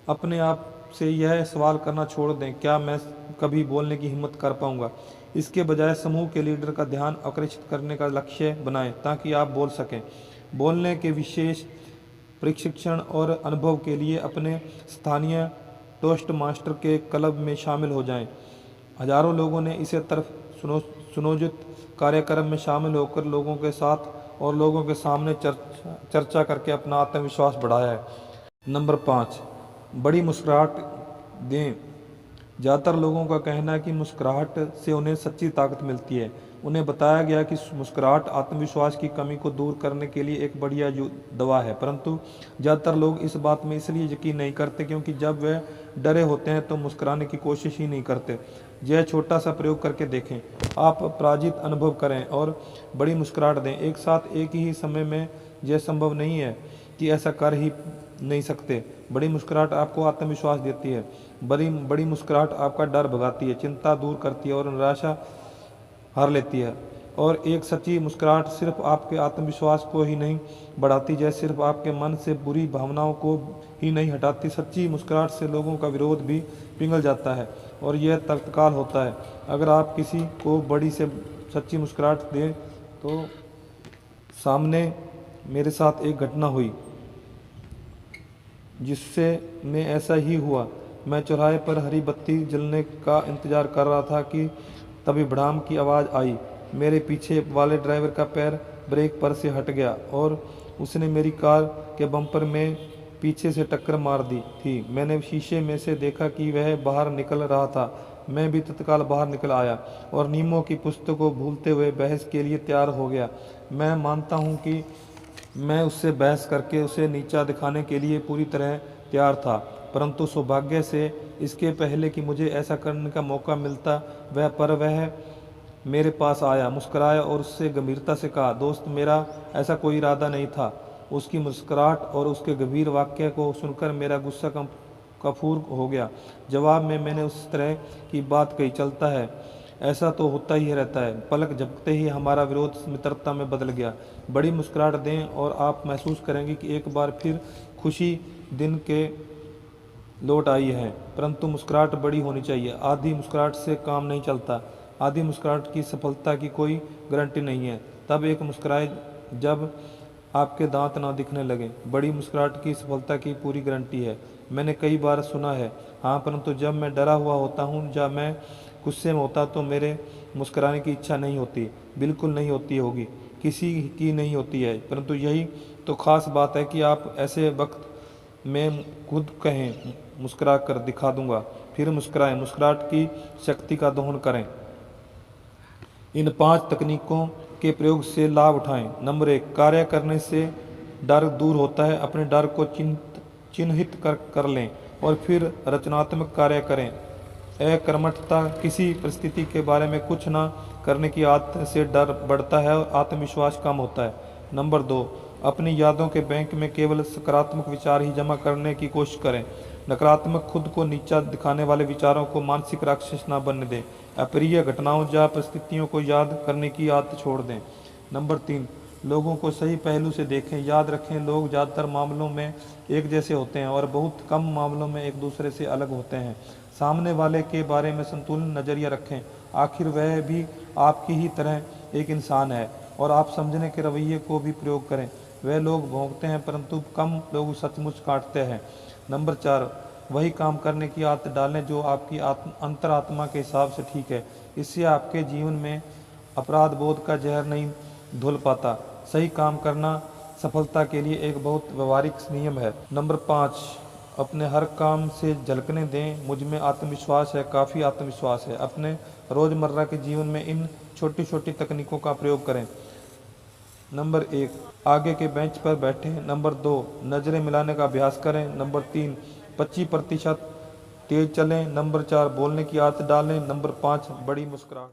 [SPEAKER 1] अपने आप से यह सवाल करना छोड़ दें, क्या मैं कभी बोलने की हिम्मत कर पाऊंगा। इसके बजाय समूह के लीडर का ध्यान आकर्षित करने का लक्ष्य बनाएं ताकि आप बोल सकें। बोलने के विशेष प्रशिक्षण और अनुभव के लिए अपने स्थानीय टोस्ट मास्टर के क्लब में शामिल हो जाएं। हजारों लोगों ने इसे तरफ सुनियोजित कार्यक्रम में शामिल होकर लोगों के साथ और लोगों के सामने चर्चा करके अपना आत्मविश्वास बढ़ाया है। नंबर 5, बड़ी मुस्कुराहट दें। ज़्यादातर लोगों का कहना है कि मुस्कुराहट से उन्हें सच्ची ताकत मिलती है। उन्हें बताया गया कि मुस्कुराहट आत्मविश्वास की कमी को दूर करने के लिए एक बढ़िया दवा है, परंतु ज़्यादातर लोग इस बात में इसलिए यकीन नहीं करते क्योंकि जब वे डरे होते हैं तो मुस्कुराने की कोशिश ही नहीं करते। यह छोटा सा प्रयोग करके देखें। आप पराजित अनुभव करें और बड़ी मुस्कुराहट दें। एक साथ एक ही समय में यह संभव नहीं है कि ऐसा कर ही नहीं सकते। बड़ी मुस्कुराहट आपको आत्मविश्वास देती है। बड़ी मुस्कुराहट आपका डर भगाती है, चिंता दूर करती है और निराशा हर लेती है। और एक सच्ची मुस्कुराहट सिर्फ आपके आत्मविश्वास को ही नहीं बढ़ाती, जैसे सिर्फ आपके मन से बुरी भावनाओं को ही नहीं हटाती। सच्ची मुस्कुराहट से लोगों का विरोध भी पिघल जाता है और यह तत्काल होता है। अगर आप किसी को बड़ी से सच्ची मुस्कुराहट दें तो सामने मेरे साथ एक घटना हुई जिससे मैं ऐसा ही हुआ। मैं चौराहे पर हरी बत्ती जलने का इंतज़ार कर रहा था कि तभी भड़ाम की आवाज़ आई। मेरे पीछे वाले ड्राइवर का पैर ब्रेक पर से हट गया और उसने मेरी कार के बम्पर में पीछे से टक्कर मार दी थी। मैंने शीशे में से देखा कि वह बाहर निकल रहा था। मैं भी तत्काल बाहर निकल आया और नियमों की पुस्तक को भूलते हुए बहस के लिए तैयार हो गया। मैं मानता हूँ कि मैं उससे बहस करके उसे नीचा दिखाने के लिए पूरी तरह तैयार था, परंतु सौभाग्य से इसके पहले कि मुझे ऐसा करने का मौका मिलता वह मेरे पास आया, मुस्कुराया और उससे गंभीरता से कहा, दोस्त, मेरा ऐसा कोई इरादा नहीं था। उसकी मुस्कुराहट और उसके गंभीर वाक्य को सुनकर मेरा गुस्सा कफूर हो गया। जवाब में मैंने उस तरह की बात कही, चलता है, ऐसा तो होता ही रहता है। पलक झपकते ही हमारा विरोध मित्रता में बदल गया। बड़ी मुस्कुराहट दें और आप महसूस करेंगे कि एक बार फिर खुशी दिन के लौट आई है। परंतु मुस्कुराहट बड़ी होनी चाहिए। आधी मुस्कुराहट से काम नहीं चलता। आधी मुस्कुराहट की सफलता की कोई गारंटी नहीं है। तब एक मुस्कुराए जब आपके दांत ना दिखने लगे। बड़ी मुस्कुराहट की सफलता की पूरी गारंटी है। मैंने कई बार सुना है, हाँ, परंतु जब मैं डरा हुआ होता हूँ, जब मैं गुस्से में होता तो मेरे मुस्कुराने की इच्छा नहीं होती, बिल्कुल नहीं होती होगी, किसी की नहीं होती है। परंतु यही तो खास बात है कि आप ऐसे वक्त में खुद कहें, मुस्कुरा कर दिखा दूंगा, फिर मुस्कुराएं। मुस्कुराहट की शक्ति का दोहन करें। इन 5 तकनीकों के प्रयोग से लाभ उठाएं। नंबर 1, कार्य करने से डर दूर होता है। अपने डर को चिन्हित कर लें और फिर रचनात्मक कार्य करें। एकर्मठता, किसी परिस्थिति के बारे में कुछ न करने की आदत से डर बढ़ता है और आत्मविश्वास कम होता है। नंबर 2, अपनी यादों के बैंक में केवल सकारात्मक विचार ही जमा करने की कोशिश करें। नकारात्मक, खुद को नीचा दिखाने वाले विचारों को मानसिक राक्षस न बनने दें। अप्रिय घटनाओं या परिस्थितियों को याद करने की आदत छोड़ दें। नंबर 3, लोगों को सही पहलू से देखें। याद रखें, लोग ज़्यादातर मामलों में एक जैसे होते हैं और बहुत कम मामलों में एक दूसरे से अलग होते हैं। सामने वाले के बारे में संतुलन नज़रिया रखें। आखिर वह भी आपकी ही तरह एक इंसान है। और आप समझने के रवैये को भी प्रयोग करें। वह लोग भोंकते हैं परंतु कम लोग सचमुच काटते हैं। नंबर 4, वही काम करने की आदत डालें जो आपकी अंतरात्मा के हिसाब से ठीक है। इससे आपके जीवन में अपराध बोध का जहर नहीं घुल पाता। सही काम करना सफलता के लिए एक बहुत व्यवहारिक नियम है। नंबर 5, अपने हर काम से झलकने दें, मुझ में आत्मविश्वास है, काफ़ी आत्मविश्वास है। अपने रोज़मर्रा के जीवन में इन छोटी छोटी तकनीकों का प्रयोग करें। नंबर 1, आगे के बेंच पर बैठें। नंबर 2, नज़रें मिलाने का अभ्यास करें। नंबर 3, 25% तेज चलें। नंबर 4, बोलने की आदत डालें। नंबर 5, बड़ी मुस्कुराहट।